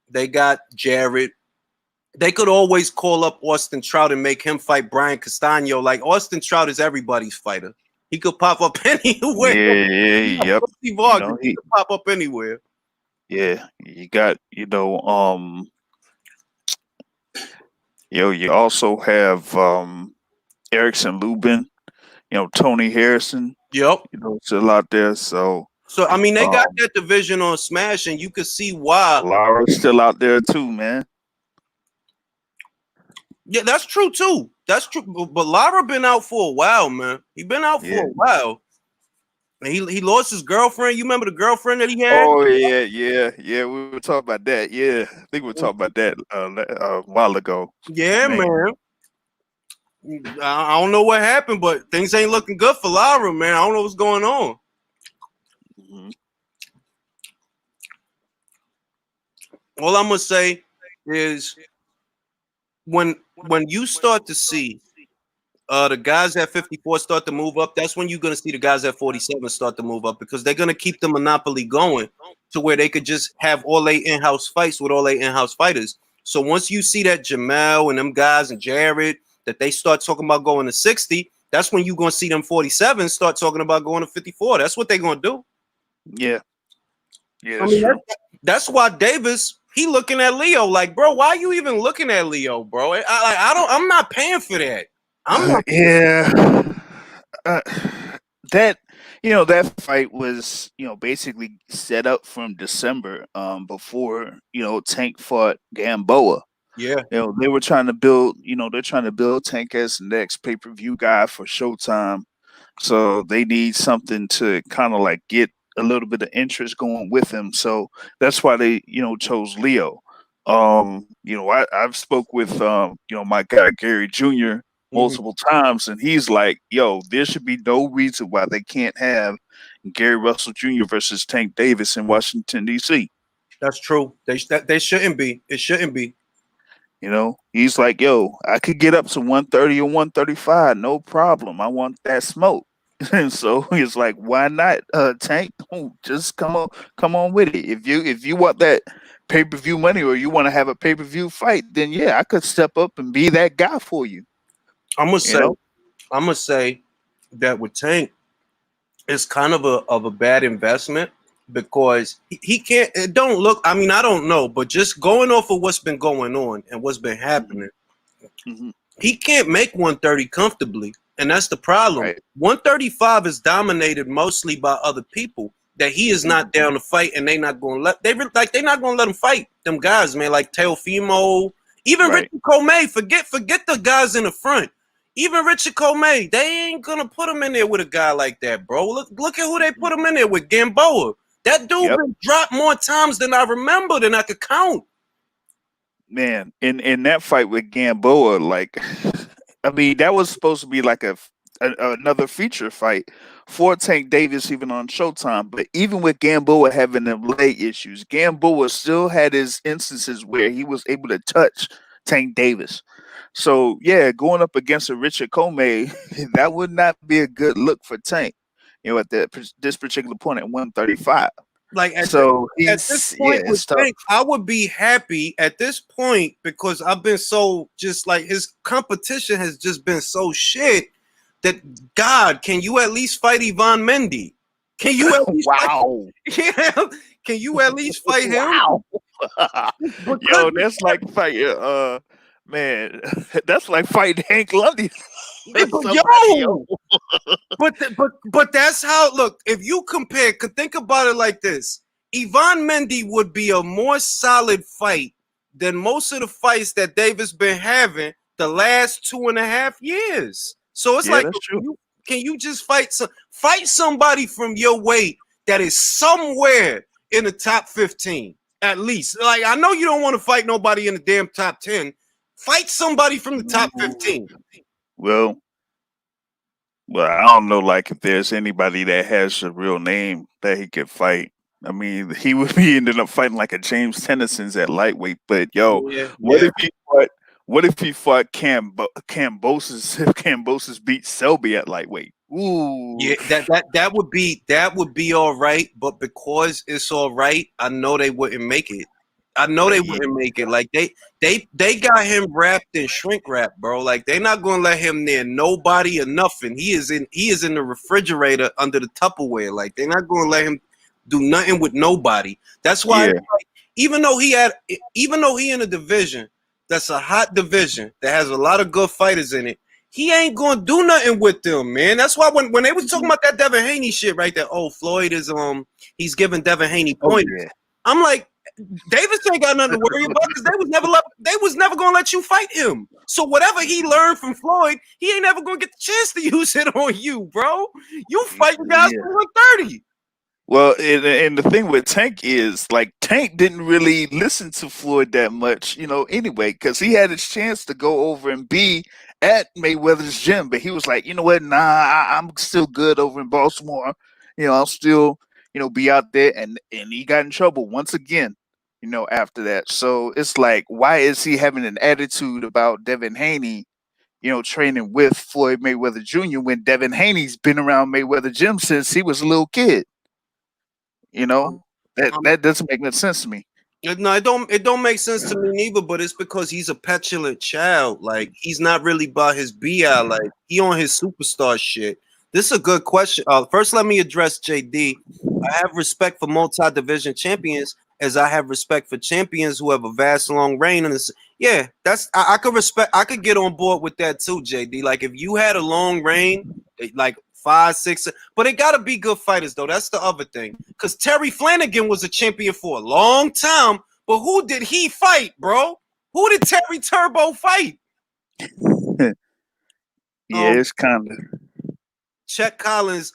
they got Jared. They could always call up Austin Trout and make him fight Brian Castano. Like Austin Trout is everybody's fighter. He could pop up anywhere. Yeah, yep. He could pop up anywhere. Yeah, you got you also have Erickson Lubin, Tony Harrison, Yep. still out there. So I mean, they got that division on Smash, and you could see why. Lara's still out there too, man. Yeah, that's true too. That's true. But Lara been out for a while, man. He been out for a while. And he lost his girlfriend. You remember the girlfriend that he had? Oh yeah. We were talking about that. Yeah, I think we were talking about that a while ago. Yeah, man. I don't know what happened, but things ain't looking good for Lara, man. I don't know what's going on. Mm-hmm. All I'm gonna say is when you start to see the guys at 54 start to move up, that's when you're gonna see the guys at 47 start to move up because they're gonna keep the monopoly going to where they could just have all their in-house fights with all their in-house fighters. So once you see that Jamel and them guys and Jared that they start talking about going to 60, that's when you're gonna see them 47 start talking about going to 54. That's what they're gonna do. Yeah, I mean, that's why Davis he looking at Leo like, bro, why are you even looking at Leo, bro? I'm not paying for that. I'm not. That fight was basically set up from December before Tank fought Gamboa. Yeah, they were trying to build they're trying to build Tank as the next pay-per-view guy for Showtime, so they need something to kind of like get a little bit of interest going with him. So that's why they chose Leo. I've spoke with my guy Gary Jr. multiple times, and he's like, yo, there should be no reason why they can't have Gary Russell Jr. versus Tank Davis in Washington, D.C. That's true. They shouldn't be. It shouldn't be. He's like, yo, I could get up to 130 or 135, no problem. I want that smoke. And so he's like, why not, Tank? Just come on with it. If you want that pay-per-view money or you want to have a pay-per-view fight, then yeah, I could step up and be that guy for you. I'm gonna say that with Tank, it's kind of a bad investment because he can't. It don't look. I mean, I don't know, but just going off of what's been going on and what's been happening, he can't make 130 comfortably, and that's the problem. Right. 135 is dominated mostly by other people that he is not down to fight, and they're not going to let. They're not going to let him fight them guys, man. Like Teofimo, even Richard Comey. Forget the guys in the front. Even Richard Comey, they ain't gonna put him in there with a guy like that, bro. Look at who they put him in there with, Gamboa. That dude been dropped more times than I remember, than I could count. Man, in that fight with Gamboa, like, I mean, that was supposed to be like another feature fight for Tank Davis even on Showtime. But even with Gamboa having them leg issues, Gamboa still had his instances where he was able to touch Tank Davis. So yeah, going up against a Richard Comey, that would not be a good look for Tank. At this particular point at 135. Like So at this he's point with it's tough. Tank, I would be happy at this point because I've been so just like his competition has just been so shit that God, can you at least fight Ivan Mendy? Can you at least Wow. fight him? Can you at least fight him? Wow. Because- Yo, that's like fighting man, that's like fighting Hank Lundy. Yo, but that's how. Look, if you compare, could think about it like this: Ivan Mendy would be a more solid fight than most of the fights that Davis been having the last 2.5 years. So it's like, that's true. Can you just fight somebody from your weight that is somewhere in the top 15 at least? Like, I know you don't want to fight nobody in the damn top 10. Fight somebody from the top 15. Well, I don't know, like, if there's anybody that has a real name that he could fight. I mean, he would be ending up fighting like a James Tennyson's at lightweight. But what if he fought Cambosis if Cambosis beat Selby at lightweight? Ooh. Yeah, that would be all right, but because it's all right, I know they wouldn't make it. I know they wouldn't make it. Like they got him wrapped in shrink wrap, bro. Like they're not gonna let him near nobody or nothing. He is in the refrigerator under the Tupperware. Like they're not gonna let him do nothing with nobody. That's why like, even though he in a division that's a hot division that has a lot of good fighters in it, he ain't gonna do nothing with them, man. That's why when they was talking about that Devin Haney shit right there, Floyd is he's giving Devin Haney pointers. I'm like, Davis ain't got nothing to worry about because they was never gonna let you fight him. So whatever he learned from Floyd, he ain't never gonna get the chance to use it on you, bro. You fighting guys for 130. Well, and the thing with Tank is, like, Tank didn't really listen to Floyd that much, anyway, because he had his chance to go over and be at Mayweather's gym, but he was like, you know what, nah, I'm still good over in Baltimore. I'll still, be out there, and he got in trouble once again, after that. So it's like, why is he having an attitude about Devin Haney, training with Floyd Mayweather Jr. when Devin Haney's been around Mayweather gym since he was a little kid? That doesn't make no sense to me. No, it don't make sense to me neither, but it's because he's a petulant child. Like he's not really about his BI. Like he on his superstar shit. This is a good question. First, let me address JD. I have respect for multi-division champions as I have respect for champions who have a vast long reign. And I could respect. I could get on board with that too, JD. Like if you had a long reign, like 5, 6, but it gotta be good fighters though. That's the other thing. Because Terry Flanagan was a champion for a long time, but who did he fight, bro? Who did Terry Turbo fight? It's kind of. Chet Collins,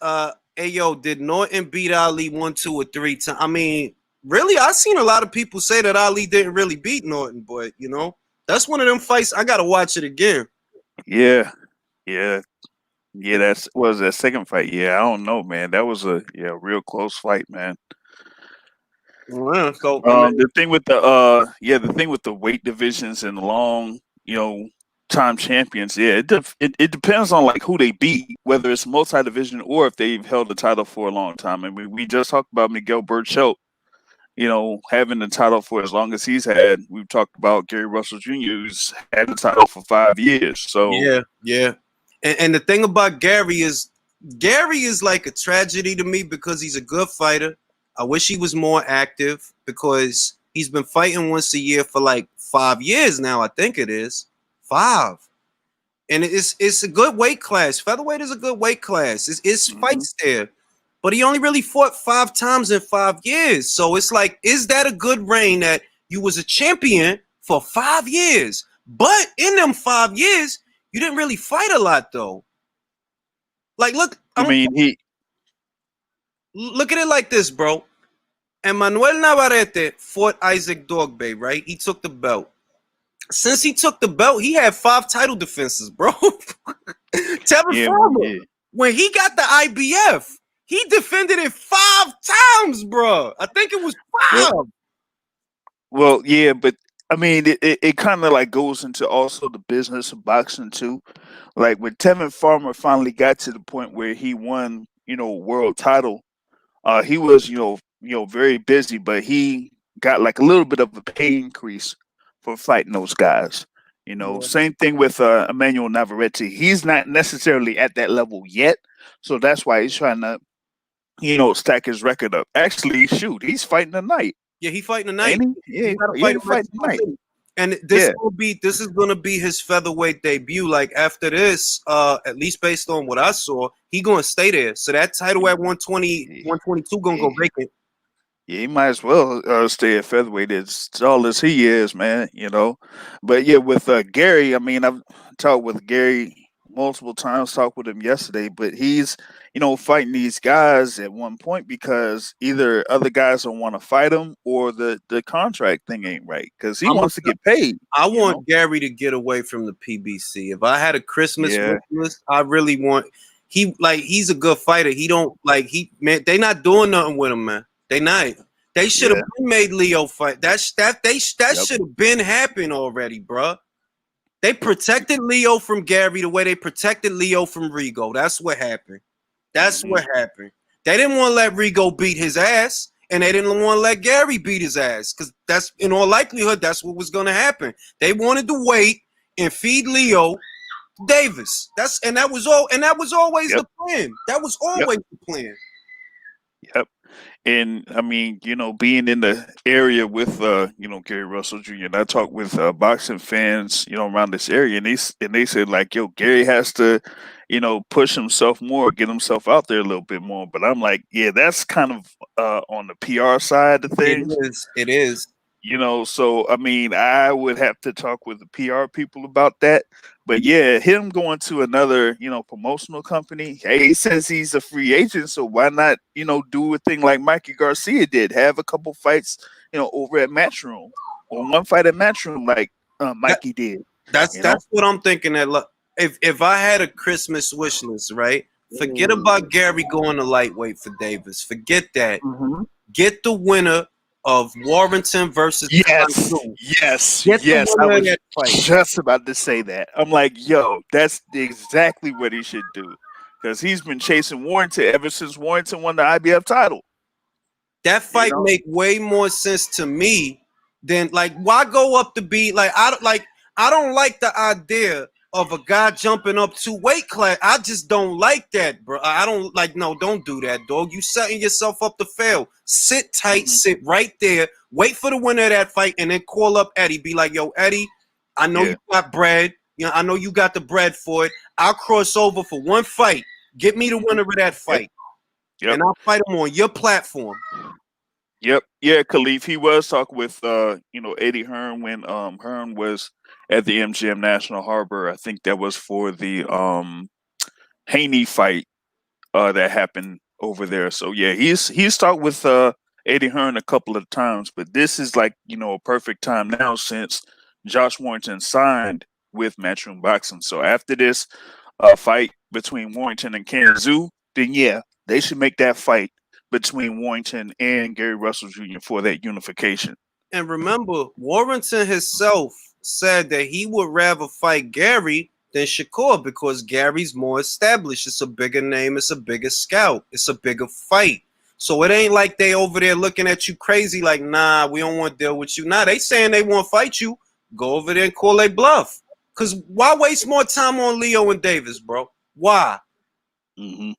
did Norton beat Ali 1, 2, or 3 times? I mean, really, I've seen a lot of people say that Ali didn't really beat Norton, but that's one of them fights. I gotta watch it again. Yeah. That's was that second fight. Yeah, I don't know, man. That was a real close fight, man. Well, so the thing with the weight divisions and long, time champions, it depends on like who they beat, whether it's multi-division or if they've held the title for a long time. I mean, we just talked about Miguel Berchelt, having the title for as long as he's had. We've talked about Gary Russell Jr., who's had the title for 5 years. So yeah. And the thing about Gary is like a tragedy to me because he's a good fighter. I wish he was more active because he's been fighting once a year for like 5 years now. I think it is 5. And it's a good weight class. Featherweight is a good weight class. It's fights there. But he only really fought 5 times in 5 years. So it's like, is that a good reign that you was a champion for 5 years? But in them 5 years, you didn't really fight a lot, though. Like, look. Look at it like this, bro. Emmanuel Navarrete fought Isaac Dogbe, right? He took the belt. Since he took the belt, he had 5 title defenses, bro. Tevin Farmer. when he got the IBF, he defended it 5 times, bro. I think it was 5. Well, yeah, but I mean, it kind of like goes into also the business of boxing too. Like when Tevin Farmer finally got to the point where he won, world title, he was, very busy, but he got like a little bit of a pay increase for fighting those guys. Yeah. Same thing with Emmanuel Navarrete. He's not necessarily at that level yet, so that's why he's trying to, stack his record up. Actually, shoot, he's fighting tonight, Yeah, he fighting ain't tonight. he? Yeah, He got to yeah, fight he in fighting Mexico tonight. City. And Yeah, this is gonna be his featherweight debut. Like after this, at least based on what I saw, he gonna stay there. So that title at 120, yeah, 122 gonna go yeah. vacant. Yeah, he might as well stay at featherweight as tall as he is, man. But yeah, with Gary, I mean, I've talked with Gary multiple times. Talked with him yesterday, but he's fighting these guys at one point because either other guys don't want to fight him or the contract thing ain't right because he I'm a, wants to get paid. I want Gary to get away from the PBC. If I had a Christmas Yeah, wish list, I really want he's a good fighter. He don't like he man. They not doing nothing with him, man. They not. They should have yeah, been made Leo fight. That yep, should have been happened already, bruh. They protected Leo from Gary the way they protected Leo from Rigo. That's what happened. That's hmm, what happened. They didn't want to let Rigo beat his ass, and they didn't want to let Gary beat his ass because that's in all likelihood that's what was going to happen. They wanted to wait and feed Leo Davis. That was all. And that was always yep, the plan. That was yep, always the plan. yep. And I mean, being in the area with Gary Russell Jr. and I talked with boxing fans, around this area, and they said like, yo, Gary has to, push himself more, get himself out there a little bit more. But I'm like, yeah, that's kind of on the PR side of It things. is. It is. So I mean, I would have to talk with the PR people about that. But yeah, him going to another, promotional company. Hey, he says he's a free agent, so why not, do a thing like Mikey Garcia did, have a couple fights, over at Matchroom, or one fight at Matchroom like That, Mikey did. that's what I'm thinking. That if I had a Christmas wish list, right? Forget about Gary going to lightweight for Davis. Forget that. Mhm. Get the winner of Warrington versus Yes, Tandu. yes, Get the yes. I winner of was that fight. just about to say that. I'm like, yo, that's exactly what he should do. Because he's been chasing Warrington ever since Warrington won the IBF title. That You fight know? make way more sense to me than like why go up to be like I don't like the idea of a guy jumping up 2 weight class. I just don't like that, bro. I don't like no, don't do that, dog. You setting yourself up to fail. Sit tight, Mhm. sit right there, wait for the winner of that fight, and then call up Eddie. Be like, yo, Eddie, I know Yeah. you got bread. I know you got the bread for it. I'll cross over for one fight. Get me the winner of that Yep. fight. Yep. And I'll fight him on your platform. Yep. Yeah, Khalif. He was talking with Eddie Hearn when Hearn was at the MGM National Harbor. I think that was for the Haney fight that happened over there. So yeah, he's talked with Eddie Hearn a couple of times, but this is like a perfect time now since Josh Warrington signed with Matchroom Boxing. So after this fight between Warrington and Kanzu, then yeah, they should make that fight between Warrington and Gary Russell Jr. for that unification. And remember, Warrington himself said that he would rather fight Gary than Shakur because Gary's more established. It's a bigger name. It's a bigger scout. It's a bigger fight. So it ain't like they over there looking at you crazy like, nah, we don't want to deal with you. Nah, they saying they want to fight you. Go over there and call a bluff. Because why waste more time on Leo and Davis, bro? Why? Hmm.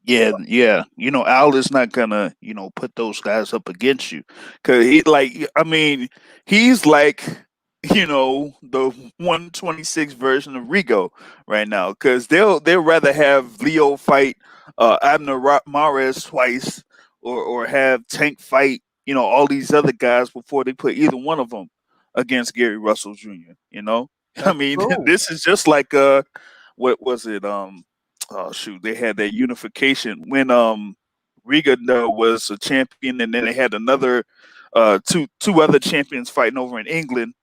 Yeah, yeah. Al is not gonna, put those guys up against you, cause I mean, he's like, the 126 version of Rigo right now, cause they'll rather have Leo fight Abner Mares twice, or have Tank fight, all these other guys before they put either one of them against Gary Russell Jr. I That's mean, true. this is just like what was it? Oh shoot, they had that unification when Riga was a champion, and then they had another two other champions fighting over in England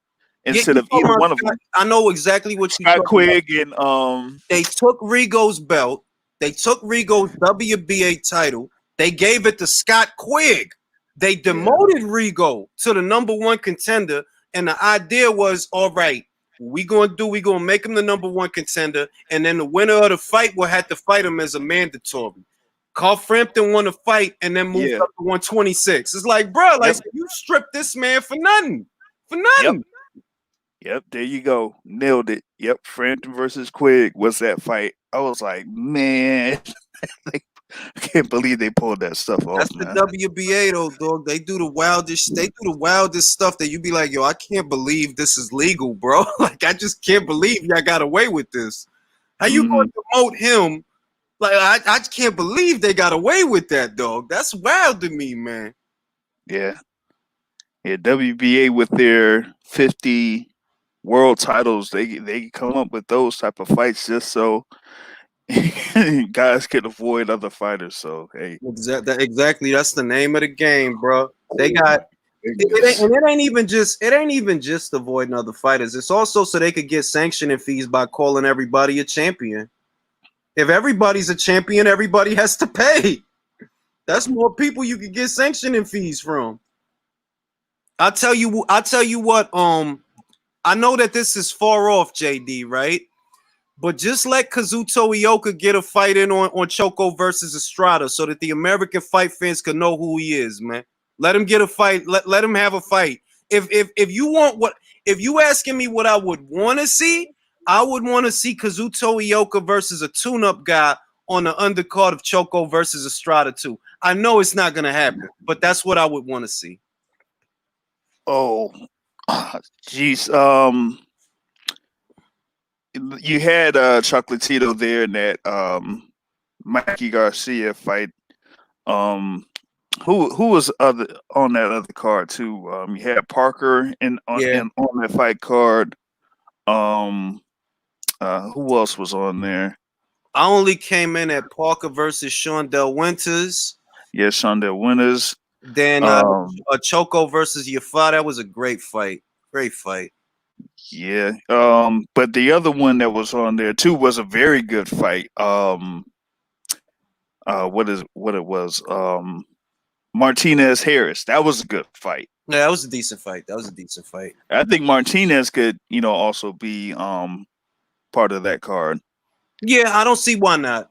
Yeah, instead you of talking either about one of Scott? them. I know exactly what you're Scott talking about. Quigg and They took Rigo's belt. They took Rigo's WBA title. They gave it to Scott Quigg. They demoted Rigo to the #1 contender. And the idea was, all right, we're going to make him the #1 contender. And then the winner of the fight will have to fight him as a mandatory. Carl Frampton won the fight and then moved up to 126. It's like, bro, like you stripped this man for nothing. For nothing. Yep, there you go. Nailed it. Yep, Frampton versus Quigg was that fight. I was like, man, I can't believe they pulled that stuff off. That's the WBA though, dog. They do the wildest stuff that you be like, yo, I can't believe this is legal, bro. Like, I just can't believe y'all got away with this. How you going to promote him? Like, I can't believe they got away with that, dog. That's wild to me, man. Yeah. Yeah, WBA with their 50 world titles, they come up with those type of fights just so guys can avoid other fighters. So hey, exactly, that's the name of the game, bro. They got it ain't even just avoiding other fighters. It's also so they could get sanctioning fees by calling everybody a champion. If everybody's a champion, everybody has to pay. That's more people you could get sanctioning fees from. I'll tell you what. I know that this is far off, JD, right? But just let Kazuto Ioka get a fight in on Choco versus Estrada so that the American fight fans can know who he is, man. Let him get a fight. Let him have a fight. If you asking me what I would want to see, I would want to see Kazuto Ioka versus a tune-up guy on the undercard of Choco versus Estrada too. I know it's not gonna happen, but that's what I would want to see. Oh, jeez. You had Chocolatito there in that Mikey Garcia fight. Who was on that other card too? You had Parker on that fight card. Who else was on there? I only came in at Parker versus Shondell Winters. Yeah, Shondell Winters. Then Choco versus Yafa. That was a great fight. Great fight. Yeah. But the other one that was on there too was a very good fight. What it was? Martinez Harris. That was a good fight. Yeah, that was a decent fight. I think Martinez could, also be part of that card. Yeah, I don't see why not.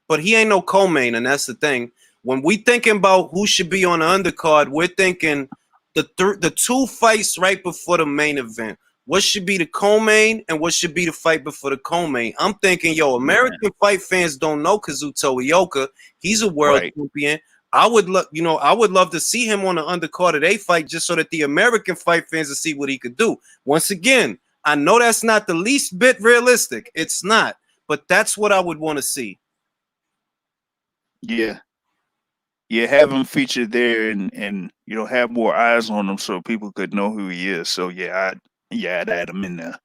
But he ain't no co-main, and that's the thing. When we thinking about who should be on the undercard, we're thinking the two fights right before the main event. What should be the co-main and what should be the fight before the co-main? I'm thinking, American fight fans don't know Kazuto Ioka. He's a world champion. I would love to see him on the undercard of a fight just so that the American fight fans will see what he could do. Once again, I know that's not the least bit realistic. It's not, but that's what I would want to see. Yeah. Yeah, have him featured there and have more eyes on him so people could know who he is. So I'd add him in there.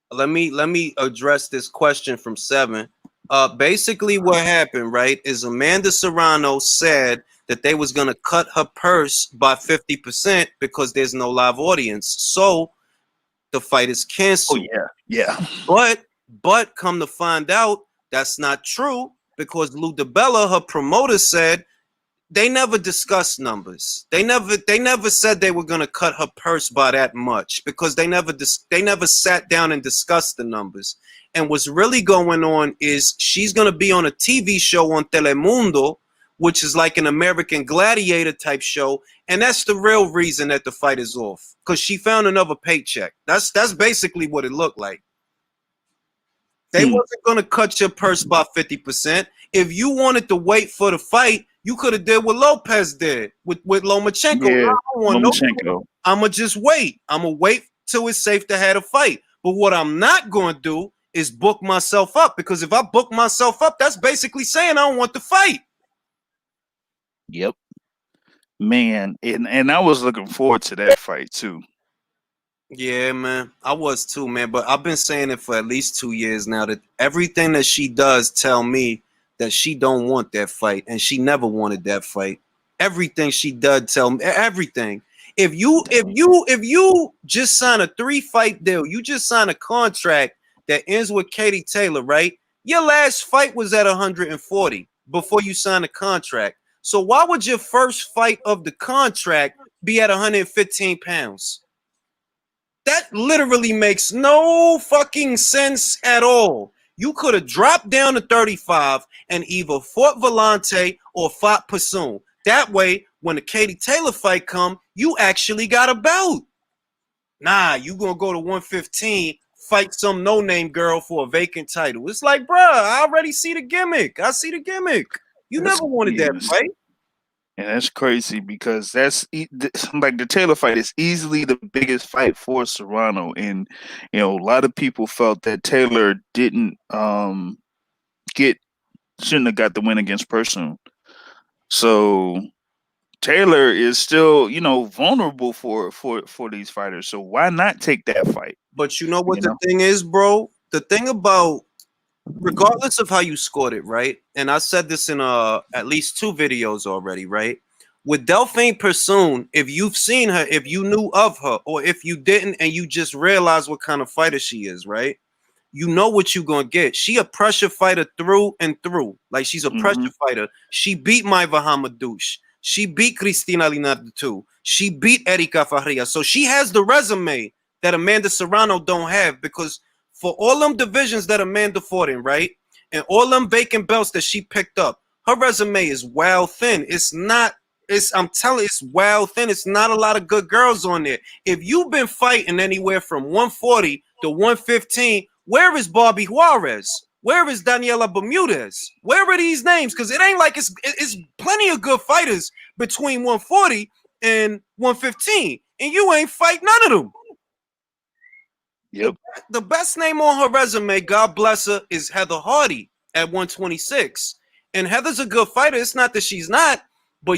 Let me address this question from 7. Basically what happened, right, is Amanda Serrano said that they was gonna cut her purse by 50% because there's no live audience. So the fight is canceled. Oh yeah. But come to find out, that's not true. Because Lou DiBella, her promoter, said they never discussed numbers. They never said they were going to cut her purse by that much because they never sat down and discussed the numbers. And what's really going on is she's going to be on a TV show on Telemundo, which is like an American Gladiator type show, and that's the real reason that the fight is off because she found another paycheck. That's basically what it looked like. They wasn't going to cut your purse by 50%. If you wanted to wait for the fight, you could have did what Lopez did with Lomachenko. Yeah, I don't want Lomachenko. I'm going to just wait. I'm going to wait till it's safe to have a fight. But what I'm not going to do is book myself up because if I book myself up, that's basically saying I don't want the fight. Yep. Man, and I was looking forward to that fight too. Yeah, man. I was too, man. But I've been saying it for at least 2 years now that everything that she does tell me that she don't want that fight and she never wanted that fight. Everything she does tell me everything. If you just sign a 3-fight deal, you just sign a contract that ends with Katie Taylor, right? Your last fight was at 140 before you signed a contract. So why would your first fight of the contract be at 115 pounds? That literally makes no fucking sense at all. You could have dropped down to 35 and either fought Volante or fought Pursuit. That way, when the Katie Taylor fight come, you actually got a belt. Nah, you gonna go to 115, fight some no-name girl for a vacant title. It's like, bruh, I already see the gimmick. I see the gimmick. You never wanted that fight. And that's crazy because that's like the Taylor fight is easily the biggest fight for Serrano, and a lot of people felt that Taylor didn't shouldn't have got the win against Person. So Taylor is still vulnerable for these fighters. So why not take that fight? But you know what the thing is, bro? The thing about, regardless of how you scored it, right? And I said this in at least 2 videos already, right? With Delphine Persoon, if you've seen her, if you knew of her, or if you didn't and you just realized what kind of fighter she is, right? You know what you're gonna get. She a pressure fighter through and through. Like, she's a pressure fighter. She beat Maiva Hamadouche. She beat Cristina Linardo too. She beat Erika Faria. So she has the resume that Amanda Serrano don't have, because for all them divisions that Amanda fought in, right? And all them vacant belts that she picked up, her resume is wild thin. I'm telling you, it's wild thin. It's not a lot of good girls on there. If you've been fighting anywhere from 140 to 115, where is Barbie Juarez? Where is Daniela Bermudez? Where are these names? Because it ain't like it's plenty of good fighters between 140 and 115, and you ain't fight none of them. Yep. The best name on her resume, God bless her, is Heather Hardy at 126. And Heather's a good fighter. It's not that she's not, but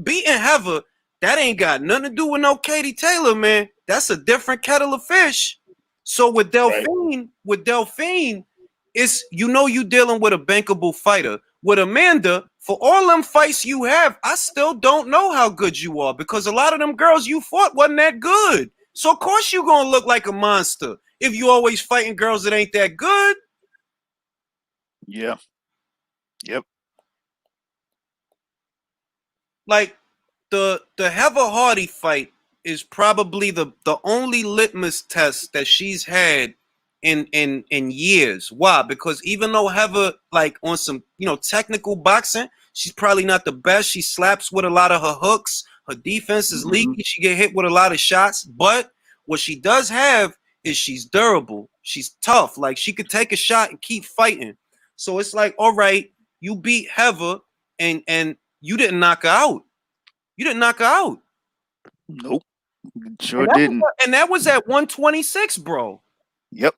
beating Heather, that ain't got nothing to do with no Katie Taylor, man. That's a different kettle of fish. So with Delphine, it's you dealing with a bankable fighter. With Amanda, for all them fights you have, I still don't know how good you are, because a lot of them girls you fought wasn't that good. So of course you're gonna look like a monster if you always fighting girls that ain't that good. Yeah. Yep. Like the Heather Hardy fight is probably the only litmus test that she's had in years. Why? Because even though Heather, like, on some technical boxing, she's probably not the best. She slaps with a lot of her hooks. Her defense is leaky. She get hit with a lot of shots. But what she does have is she's durable. She's tough. Like, she could take a shot and keep fighting. So it's like, all right, you beat Heather and you didn't knock her out. You didn't knock her out. Nope. Sure didn't. And that was at 126, bro. Yep.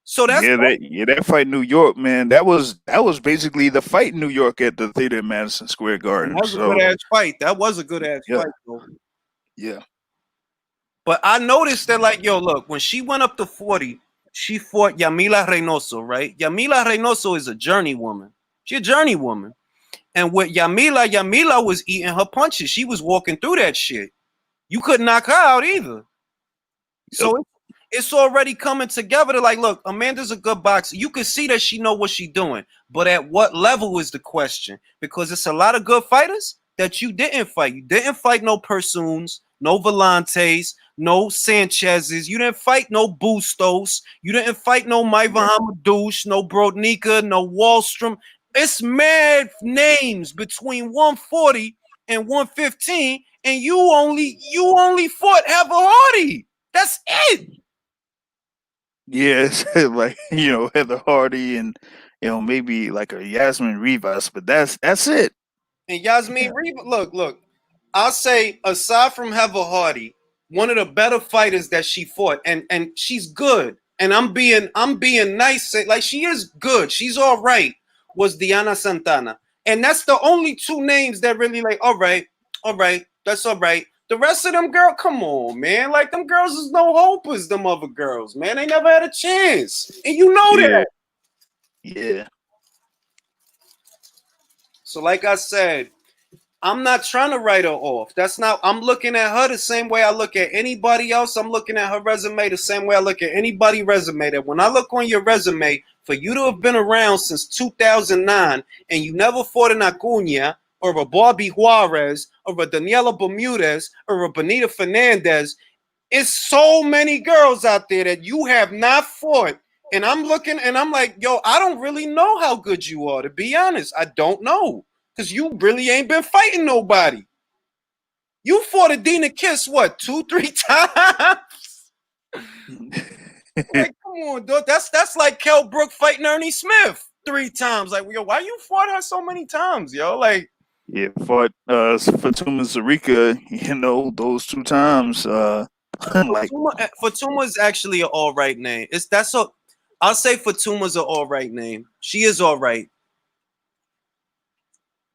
So that's that fight in New York, man. That was basically the fight in New York at the theater in Madison Square Garden. That was a good ass fight. That was a good ass fight, bro. Yeah. But I noticed that, like, look, when she went up to 40, she fought Yamila Reynoso, right? Yamila Reynoso is a journeywoman. She's a journeywoman. And with Yamila was eating her punches. She was walking through that shit. You couldn't knock her out either. Yep. So it's already coming together to, like, look, Amanda's a good boxer. You can see that she know what she's doing. But at what level is the question? Because it's a lot of good fighters that you didn't fight. You didn't fight no Persoons, no Volantes, no Sanchez's. You didn't fight no Bustos. You didn't fight no Maiva Hamadouche, no Brodnicka, no Wallstrom. It's mad names between 140 and 115, and you only fought Heather Hardy. That's it. Yes, like Heather Hardy and maybe like a Yasmin Rivas, but that's it. And Yasmin Rivas, look, I'll say, aside from Heather Hardy, one of the better fighters that she fought, and she's good, and I'm being nice, like, she is good, she's all right, was Diana Santana. And that's the only 2 names that really, like, all right, that's all right. The rest of them girls, come on, man. Like, them girls is no hope as them other girls, man. They never had a chance. And you know that. Yeah. So like I said, I'm not trying to write her off. That's not. I'm looking at her the same way I look at anybody else. I'm looking at her resume the same way I look at anybody resume. That when I look on your resume, for you to have been around since 2009 and you never fought an Acuna or a Barbie Juarez or a Daniela Bermudez or a Benita Fernandez, it's so many girls out there that you have not fought. And I'm looking and I'm like, yo, I don't really know how good you are, to be honest. I don't know. Because you really ain't been fighting nobody. You fought Adina Kiss, what, 2-3 times? Like, come on, dog. That's like Kell Brook fighting Ernie Smith 3 times. Like, yo, why you fought her so many times, yo? Like, Yeah, fought Fatuma Zarika, those 2 times. Like Fatuma is actually an all right name. I'll say Fatuma's an all right name. She is all right.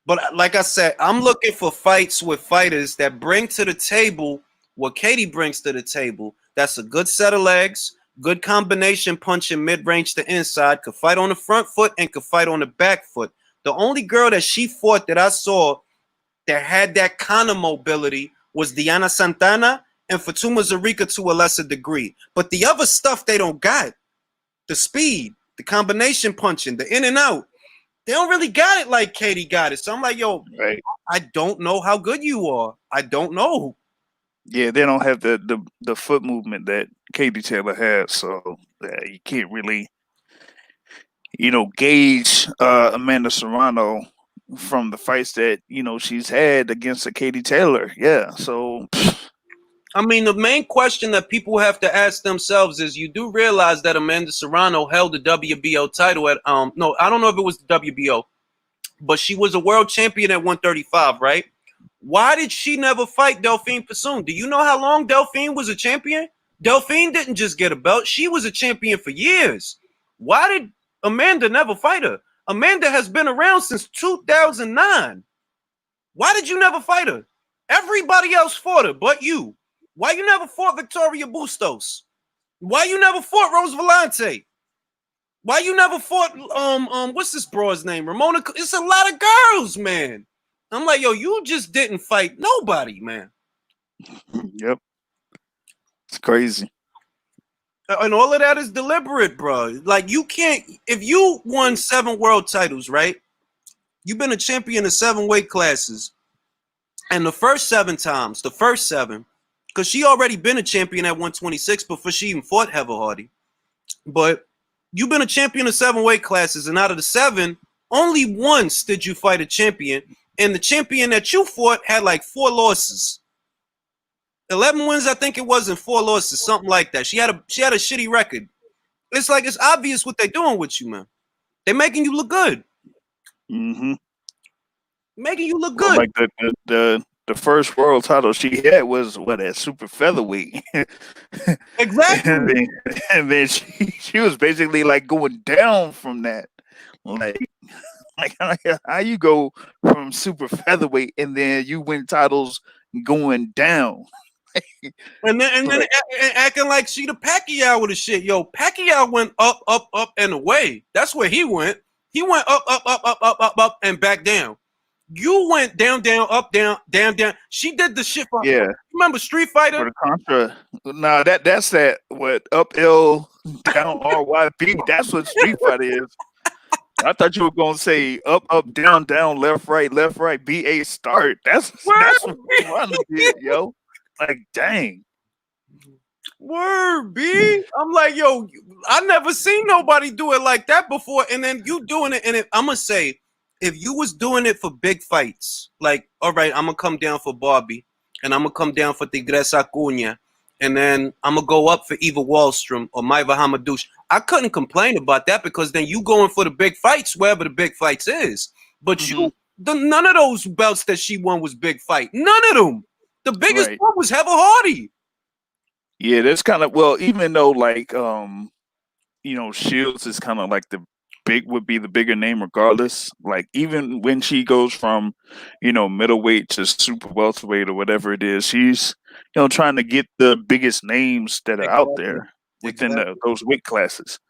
But like I said, I'm looking for fights with fighters that bring to the table what Katie brings to the table. That's a good set of legs, good combination punching mid-range to inside, could fight on the front foot and could fight on the back foot. The only girl that she fought that I saw that had that kind of mobility was Diana Santana and Fatuma Zarika to a lesser degree. But the other stuff they don't got. The speed, the combination punching, the in and out. They don't really got it like Katie got it. So I'm like, yo, right. I don't know how good you are. I don't know. Yeah, they don't have the foot movement that Katie Taylor has, so you can't really, gauge Amanda Serrano from the fights that she's had against a Katie Taylor. Yeah, so. I mean, the main question that people have to ask themselves is: you do realize that Amanda Serrano held the WBO title at no, I don't know if it was the WBO, but she was a world champion at 135, right? Why did she never fight Delphine Passoon? Do you know how long Delphine was a champion? Delphine didn't just get a belt. She was a champion for years. Why did Amanda never fight her? Amanda has been around since 2009. Why did you never fight her? Everybody else fought her but you. Why you never fought Victoria Bustos? Why you never fought Rose Volante? Why you never fought what's this broad's name? Ramona. It's a lot of girls, man. I'm like, yo, you just didn't fight nobody, man. Yep. It's crazy. And all of that is deliberate, bro. Like, you can't, if you won 7 world titles, right? You've been a champion of 7 weight classes. And the first 7 times, because she already been a champion at 126 before she even fought Heather Hardy. But you've been a champion of 7 weight classes, and out of the 7, only once did you fight a champion. And the champion that you fought had like 4 losses. 11 wins, I think it was, and 4 losses, something like that. She had a shitty record. It's like, it's obvious what they're doing with you, man. They're making you look good. Mm-hmm. Making you look good. Like the first world title she had was at super featherweight. Exactly. and then she was basically like going down from that. Like how you go from super featherweight and then you win titles going down. and then acting like she the Pacquiao with the shit. Yo, Pacquiao went up, up, up, and away. That's where he went. He went up, up, up, up, up, up, up, and back down. You went down, down, up, down, down, down. She did the shit for yeah. Remember Street Fighter? For the Contra. Nah, that's that what up L down RYP. That's what Street Fighter is. I thought you were gonna say up, up, down, down, left, right, BA start. That's what Ronda did, yo. Like, dang. Word, B. I'm like, yo, I never seen nobody do it like that before. And then you doing it, and I'm gonna say, if you was doing it for big fights, like, all right, I'm gonna come down for Barbie, and I'm gonna come down for Tigresa Cunha, and then I'm gonna go up for Eva Wallstrom or Maiva Hamadouche. I couldn't complain about that because then you going for the big fights wherever the big fights is. But none of those belts that she won was big fight. None of them. The biggest one was Heather Hardy. Yeah, that's kind of, well, even though like Shields is kind of like would be the bigger name regardless. Like, even when she goes from middleweight to super welterweight or whatever it is, she's trying to get the biggest names that are out there within those weight classes.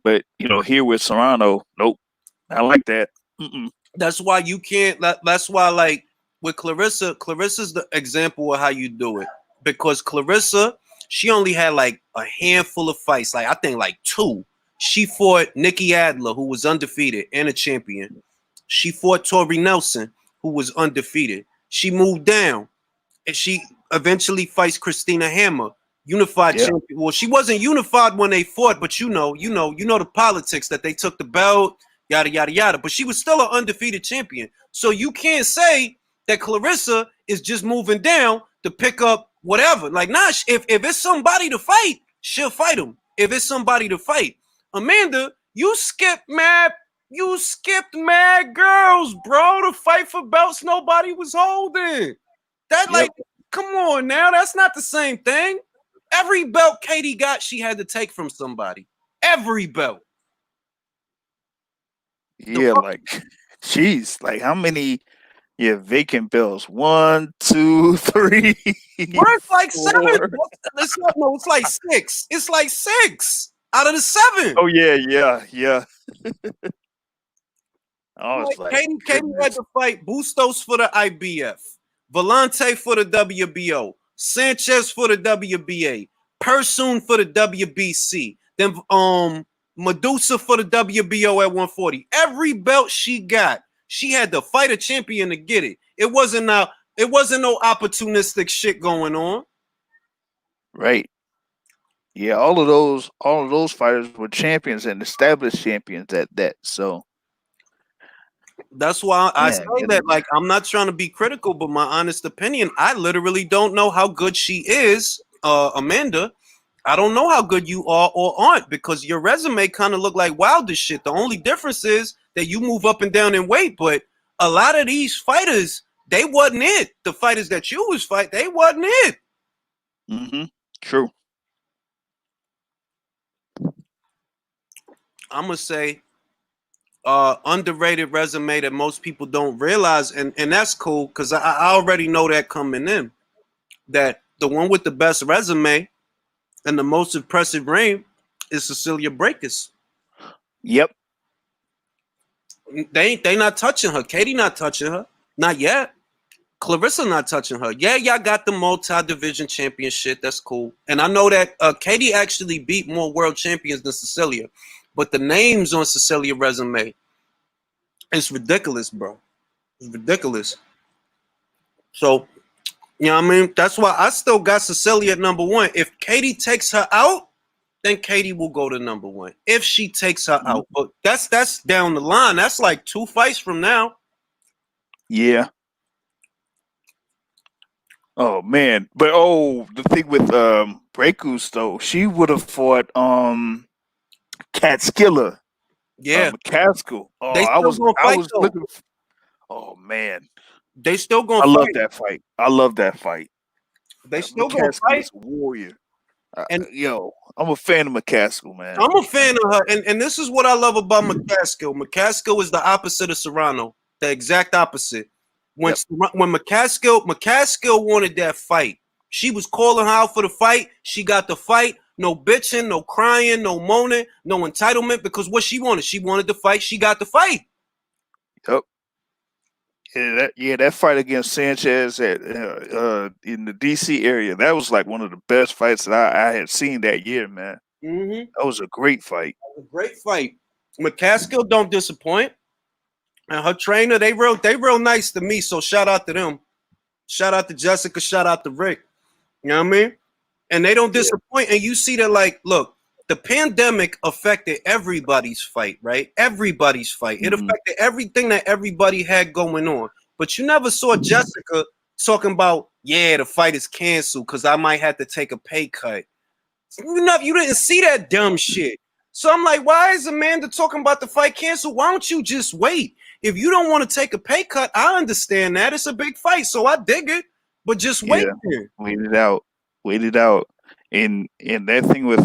But here with Serrano, nope, I like that. That's why you can't. That's why, like, with Clarissa's the example of how you do it, because Clarissa, she only had like a handful of fights, like I think like 2. She fought Nikki Adler, who was undefeated and a champion. She fought Tori Nelson, who was undefeated. She moved down, and she eventually fights Christina Hammer, unified champion. Well, she wasn't unified when they fought, but you know the politics that they took the belt, yada yada yada. But she was still an undefeated champion. So you can't say that Clarissa is just moving down to pick up whatever. Like, nah, if it's somebody to fight, she'll fight him. If it's somebody to fight, Amanda, you skipped mad girls, bro, to fight for belts nobody was holding. That like, come on now, that's not the same thing. Every belt Katie got, she had to take from somebody. Every belt. Yeah, like, jeez, like how many vacant belts? 1, 2, 3. It's like 7. It's like 6. It's like 6 out of the 7. Oh yeah. I was like Katie had to fight Bustos for the IBF, Volante for the WBO, Sanchez for the WBA, Persoon for the WBC, then Medusa for the WBO at 140. Every belt she got, she had to fight a champion to get it. It wasn't no opportunistic shit going on. Right. Yeah, all of those fighters were champions and established champions at that. So that's why I say that, like, I'm not trying to be critical, but my honest opinion, I literally don't know how good she is, Amanda. I don't know how good you are or aren't, because your resume kind of look like Wilder shit. The only difference is that you move up and down in weight, but a lot of these fighters, they wasn't it. The fighters that you was fight, they wasn't it. Mm-hmm. True. I'm gonna say underrated resume that most people don't realize, and that's cool, because I already know that coming in, that the one with the best resume and the most impressive reign is Cecilia Brækhus. Yep. They not touching her. Katie not touching her. Not yet. Clarissa not touching her. Yeah, y'all got the multi-division championship. That's cool. And I know that Katie actually beat more world champions than Cecilia. But the names on Cecilia resume, it's ridiculous, bro. It's ridiculous. So, you know what I mean? That's why I still got Cecilia at number 1. If Katie takes her out, then Katie will go to number 1. If she takes her out. But that's down the line. That's like 2 fights from now. Yeah. Oh man. But the thing with Brækhus though, she would have fought Catskiller. Yeah. McCaskill. Oh, I was looking for, oh man. They still gonna fight. I love that fight. I love that fight. They still gonna fight. A warrior. And I'm a fan of McCaskill, man. I'm a fan of her, and this is what I love about McCaskill. McCaskill is the opposite of Serrano, the exact opposite. When McCaskill wanted that fight, she was calling her out for the fight. She got the fight. No bitching, no crying, no moaning, no entitlement, because what she wanted the fight. She got the fight. Yep. That fight against Sanchez at in the DC area, that was like one of the best fights that I had seen that year, man. Mm-hmm. That was a great fight. McCaskill don't disappoint, and her trainer, they real nice to me. So shout out to them. Shout out to Jessica. Shout out to Rick. You know what I mean? And they don't disappoint. And you see that, like, look, the pandemic affected everybody's fight, right? Everybody's fight. It affected everything that everybody had going on. But you never saw Jessica talking about, the fight is canceled because I might have to take a pay cut. You didn't see that dumb shit. So I'm like, why is Amanda talking about the fight canceled? Why don't you just wait? If you don't want to take a pay cut, I understand that. It's a big fight, so I dig it. But just wait. Wait it out. And that thing with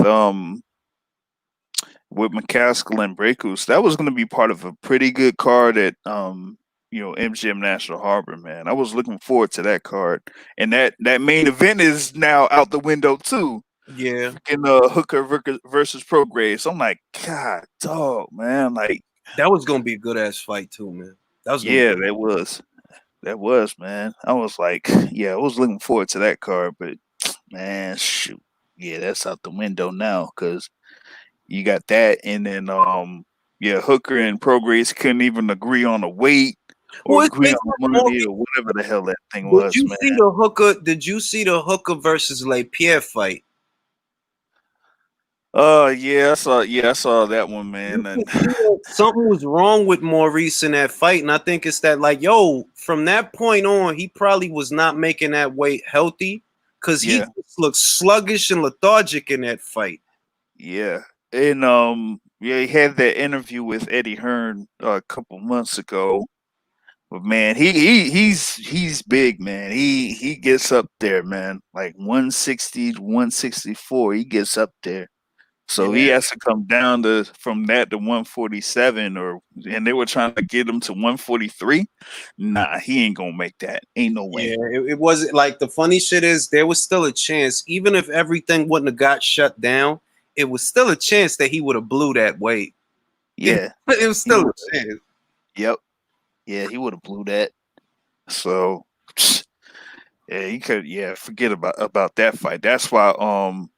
McCaskill and Brækhus, that was going to be part of a pretty good card at MGM National Harbor, man. I was looking forward to that card, and that main event is now out the window too. Yeah, in Hooker versus Prograis. So I'm like, God, dog, man, like that was going to be a good ass fight too, man. That was. That was, man. I was like, yeah, I was looking forward to that card, but man, shoot, yeah, that's out the window now because you got that, and then yeah, Hooker and Prograis couldn't even agree on a weight or Well, agree it's on more. money or whatever the hell that thing Did was, you man. see the Hooker? Did you see the Hooker versus LePierre fight? Yeah, I saw that one, You man, can and see that something was wrong with Maurice in that fight, and I think it's that, like, yo, from that point on, he probably was not making that weight healthy because he yeah, just looked sluggish and lethargic in that fight. yeah, and yeah, he had that interview with Eddie Hearn a couple months ago. But man, he's big, man. He gets up there, man. Like 160, 164. He gets up there. So he Yeah, has to come down to from that to 147 and they were trying to get him to 143. Nah, he ain't gonna make that. Ain't no way. yeah. It wasn't like the funny shit is there was still a chance, even if everything wouldn't have got shut down, it was still a chance that he would have blew that weight. Yeah. It was He still would a chance. yep. Yeah, he would have blew that. So yeah, he could forget about that fight. That's why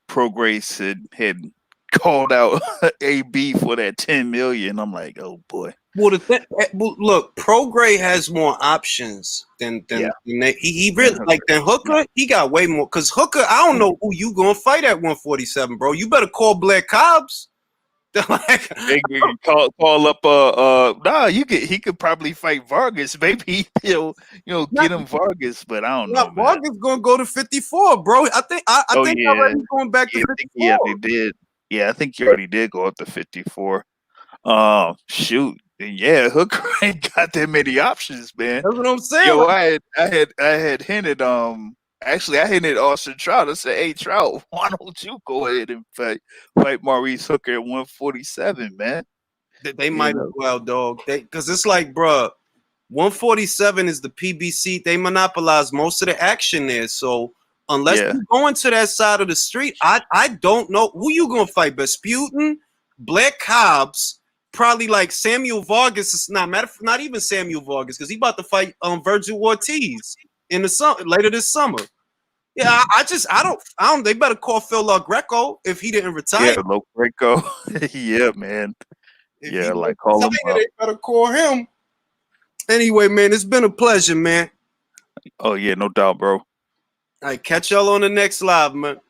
Prograis had called out AB for that 10 million. I'm like, oh boy. Well, look, Prograis has more options Yeah. than they, he really like than Yeah. Hooker. He got way more because Hooker. I don't know who you gonna fight at 147, bro. You better call Blair Cobbs. Like, They can call up nah, he could probably fight Vargas. Maybe not, get him Vargas, but I don't know, not man. Vargas gonna go to 54, bro. I Oh think yeah. already going back to Yeah, I think he 54. already did. Yeah, I think he already did go up to 54. Shoot. Yeah, Hooker ain't got that many options, man. That's what I'm saying. Yo, Like, I had hinted actually I hinted Austin Trout. I said, hey Trout, why don't you go ahead and fight Maurice Hooker at 147, man? they You might as know? well, dog. Because it's like, bro, 147 is the PBC. They monopolize most of the action there. So unless Yeah. you go into that side of the street, I don't know who you gonna fight. Besputin, Black Cobbs, probably like Samuel Vargas. Is not even Samuel Vargas because he about to fight Virgil Ortiz in the summer later this summer. Yeah, I don't. They better call Phil Greco if he didn't retire. Yeah, Loco. Yeah, man. If he Yeah, didn't like call him retire, up. they better call him. Anyway, man, it's been a pleasure, man. Oh yeah, no doubt, bro. All right, catch y'all on the next live, man.